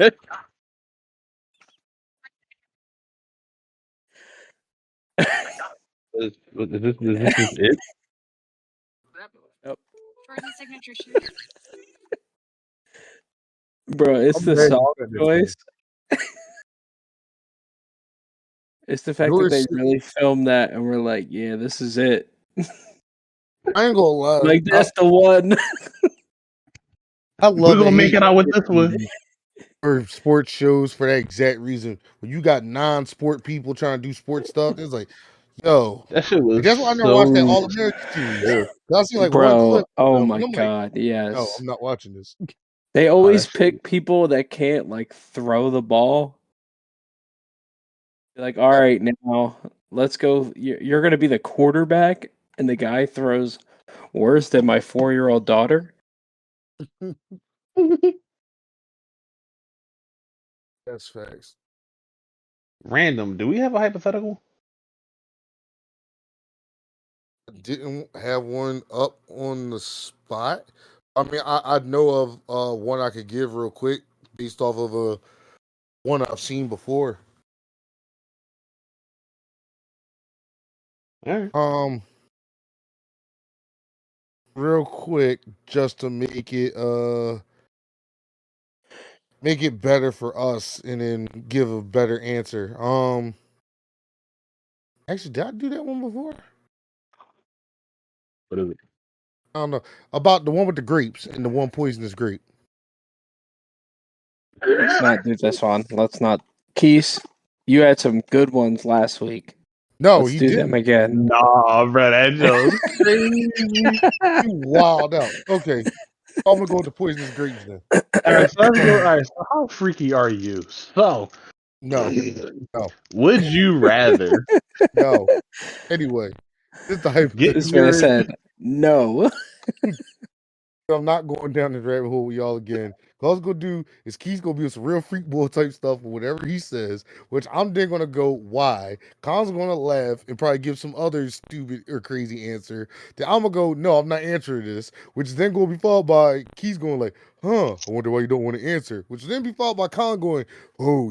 Is this it? Yep. Jordan signature shoes. Bro, it's I'm the glad you song said that choice. It's the fact that they really filmed that and we're like, yeah, this is it. I ain't gonna lie. Like that's the one. I We're love gonna and make hate it out with this one. for sports shows for that exact reason. When you got non-sport people trying to do sports stuff, it's like, yo, That shit was that's why I never watched that so All American series. stiff. I see like one Bro, clip of oh them, my and I'm like, god, no, yes. I'm not watching this. They Oh, always that shit. pick people that can't like throw the ball. They're like, all right, now let's go. You're going to be the quarterback, and the guy throws worse than my 4-year-old daughter. That's facts. Random. Do we have a hypothetical? I didn't have one up on the spot. I mean, I know of one I could give real quick based off of one I've seen before. All right. Real quick, just to make it better for us and then give a better answer. Actually, did I do that one before? What is it? I don't know about the one with the grapes and the one poisonous grape. Let's not do this one. Let's not. Keys, you had some good ones last week. No, Let's he do them didn't. again. Nah, bro, that joke's crazy. You wild out. Okay, I'm gonna go with the poisonous grapes then. All right, so let's go. All right, so how freaky are you? So, No, no, would you rather no. Anyway, this is the get This hypothetical. man your said no. I'm not going down this rabbit hole with y'all again. All I was gonna do is Keith's gonna be some real freak boy type stuff or whatever he says, which I'm then gonna go why. Colin's gonna laugh and probably give some other stupid or crazy answer. Then I'm gonna go, no, I'm not answering this, which is then gonna be followed by Keith's going like, I wonder why you don't want to answer, which will then be followed by Colin going, oh,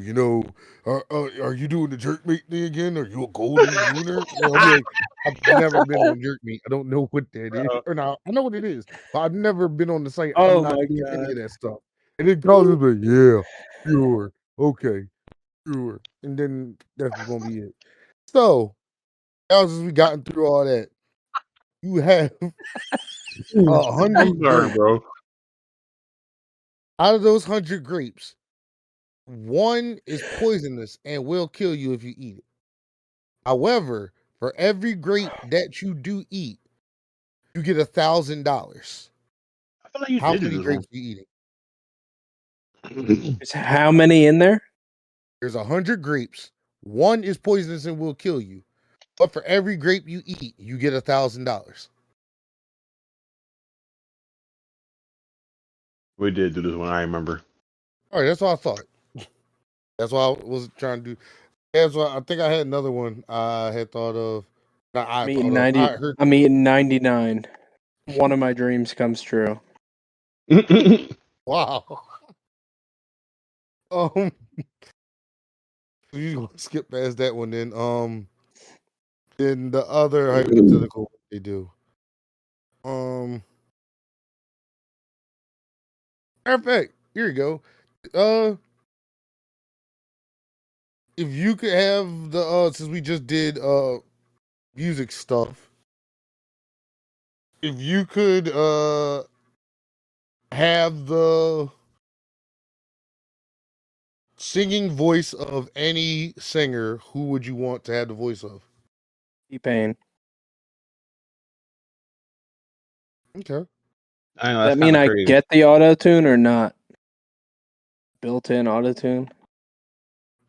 are you doing the jerk meat thing again? Are you a golden gooner? I'll be like, I've never been on jerk meat. I don't know what that is. Or no, I know what it is. But I've never been on the site. I'm Oh not my doing any god. of that stuff. And then Carlos will be like, yeah, sure, okay, sure. And then that's gonna be it. So, as we gotten through all that, you have I'm 100 sorry, grapes. bro. Out of those 100 grapes, one is poisonous and will kill you if you eat it. However, for every grape that you do eat, you get $1,000. I feel like you How did do many this grapes are you eating? one. There's how many in there? There's 100 grapes. One is poisonous and will kill you. But for every grape you eat, you get $1,000. We did do this one. I remember. All right, that's what I thought. That's why I was trying to do. That's why I think I had another one I had thought of. Not I I'm thought eating of. 90. I heard. I'm eating 99. One of my dreams comes true. Wow. Um, you gonna skip past that one then. Then the other hypothetical they do. Matter of fact, here you go. If you could have the since we just did music stuff, if you could have the singing voice of any singer, who would you want to have the voice of? T-Pain. Okay. I know Does that's that mean kind of I crazy. get the auto tune or not? Built-in auto tune?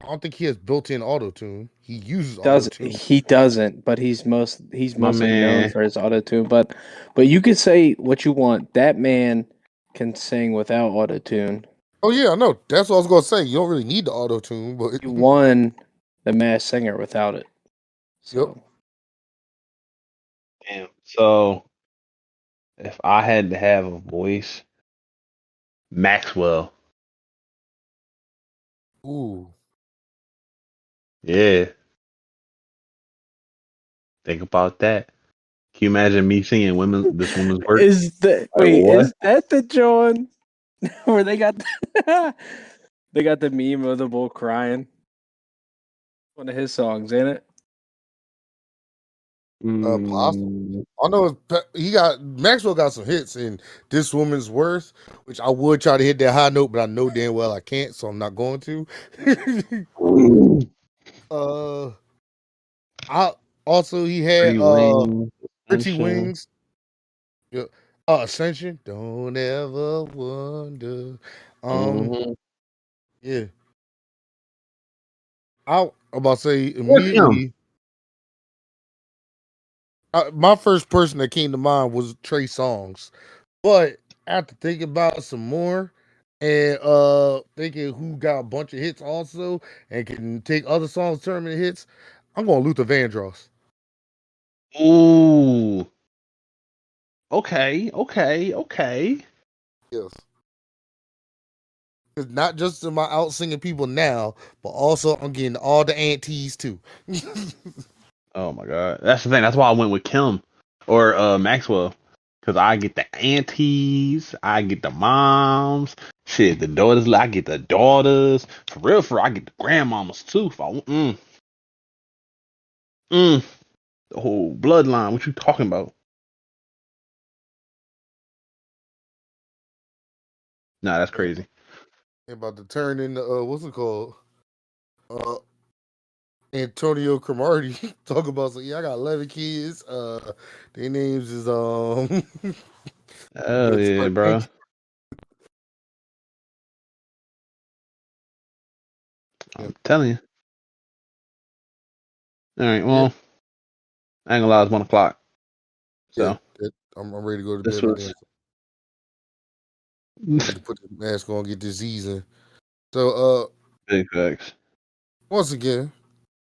I don't think he has built-in auto tune. He uses auto Does tune. he doesn't, but he's My mostly known man. for his auto tune. But you could say what you want. That man can sing without auto tune. Oh yeah, I know. That's what I was gonna say. You don't really need the auto tune, but He won the Masked Singer without it. yep. So Damn. So if I had to have a voice, Maxwell. Ooh. Yeah. Think about that. Can you imagine me singing this woman's work? Like what? is that the John where they got they got the meme of the bull crying? One of his songs, ain't it? Possible. Mm, I know he got Maxwell got some hits in This Woman's Worth, which I would try to hit that high note, but I know damn well I can't, so I'm not going to. uh I also he had Pretty Wings, Pretty Ascension. Wings. Yeah. Ascension. Don't ever wonder. Mhm. Yeah. I'm about to say What's him? immediately. My first person that came to mind was Trey Songz, but after thinking about it some more and thinking who got a bunch of hits also and can take other songs turn them into hits, I'm going Luther Vandross. Ooh. Okay. Yes. It's not just am I out singing people now, but also I'm getting all the aunties too. Oh my god. That's the thing. That's why I went with Kim or Maxwell. Cause I get the aunties, I get the moms, shit, the daughters. I get the daughters. For real, I get the grandmamas too. If I, the whole bloodline. What you talking about? Nah, that's crazy. They about to turn into what's it called? Antonio Cromartie talk about I got 11 kids. Their names is Hell yeah, bro. I'm telling you. All right, well, I ain't gonna lie, it's 1 o'clock. So I'm ready to go to this bed. was Need to put the mask on, get this Z's in. So big facts. once again,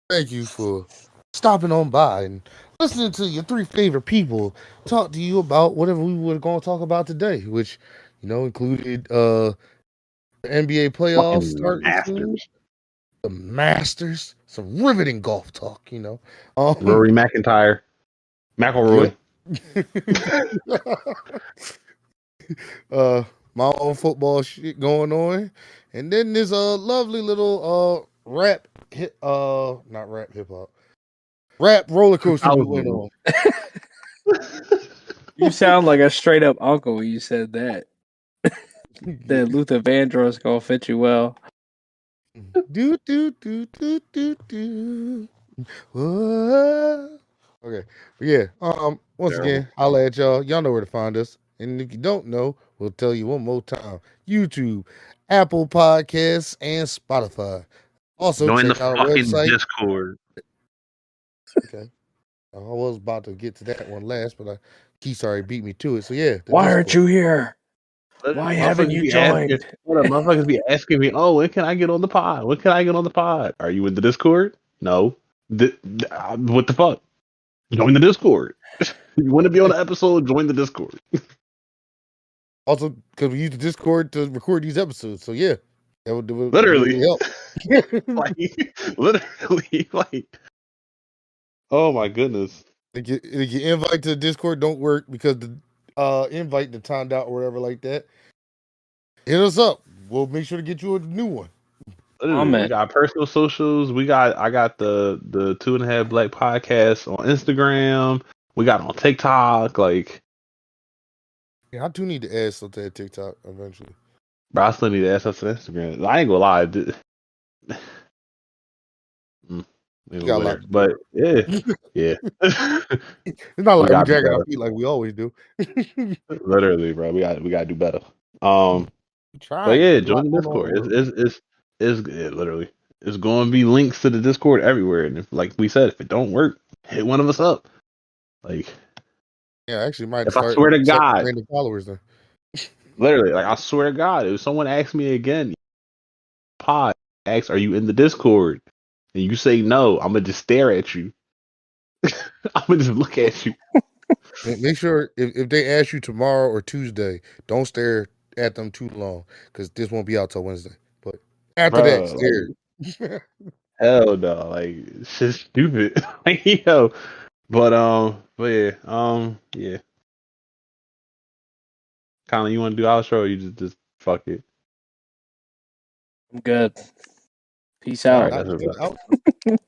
thank you for stopping on by and listening to your three favorite people talk to you about whatever we were going to talk about today, which included the NBA playoffs Fucking starting soon, masters. the Masters, some riveting golf talk. Rory McIntyre, McElroy. My own football shit going on, and then there's a lovely little rap hip not rap hip hop rap roller coaster we went on. You sound like a straight up uncle when you said that. That Luther Vandross gonna fit you well. Do do do do do do. Whoa. Okay, but yeah. Once Terrible. again, holla at y'all. Y'all know where to find us, and if you don't know, we'll tell you one more time: YouTube, Apple Podcasts, and Spotify. Also, Join the check out our fucking website. Discord. Okay, I was about to get to that one last, but Keith already beat me to it. So yeah, Why aren't you here? Why haven't Motherfuckers you be asking, joined? motherfuckers be asking me, oh, when can I get on the pod? When can I get on the pod? Are you in the Discord? No. What the fuck? Join the Discord. You want to be on the episode? Join the Discord. Also, because we use the Discord to record these episodes, so yeah, that would Literally. really help. Like, literally, like, oh my goodness. If your invite to the Discord don't work because the invite to timed out or whatever like that, hit us up. We'll make sure to get you a new one. Literally, we Comment. got personal socials. I got the 2.5 Black podcast on Instagram. We got on TikTok. Like, Yeah, I do need to add something to TikTok eventually. bro, I still need to add us on Instagram. I ain't gonna lie. Maybe We got a lot later. to do. But yeah, yeah. It's not We like we gotta do dragging our better. feet like we always do. Literally, bro. We gotta do better. We But trying. yeah, There's a join lot the going on, Discord. bro. It's yeah, literally. It's going to be links to the Discord everywhere. And if, like we said, if it don't work, hit one of us up. Like, Yeah, I actually might if I start swear to accepting God, random followers then. literally, like I swear to God, if someone asks me again, pod asks, "Are you in the Discord?" and you say no, I'm gonna just stare at you. I'm gonna just look at you. Make sure if they ask you tomorrow or Tuesday, don't stare at them too long because this won't be out till Wednesday. But after that, Bro, like, stare. hell no, like it's just stupid. Like, yo, but yeah, yeah. Colin, you want to do outro? Or you just fuck it. I'm good. Peace All out. right, that's You what's said up. out.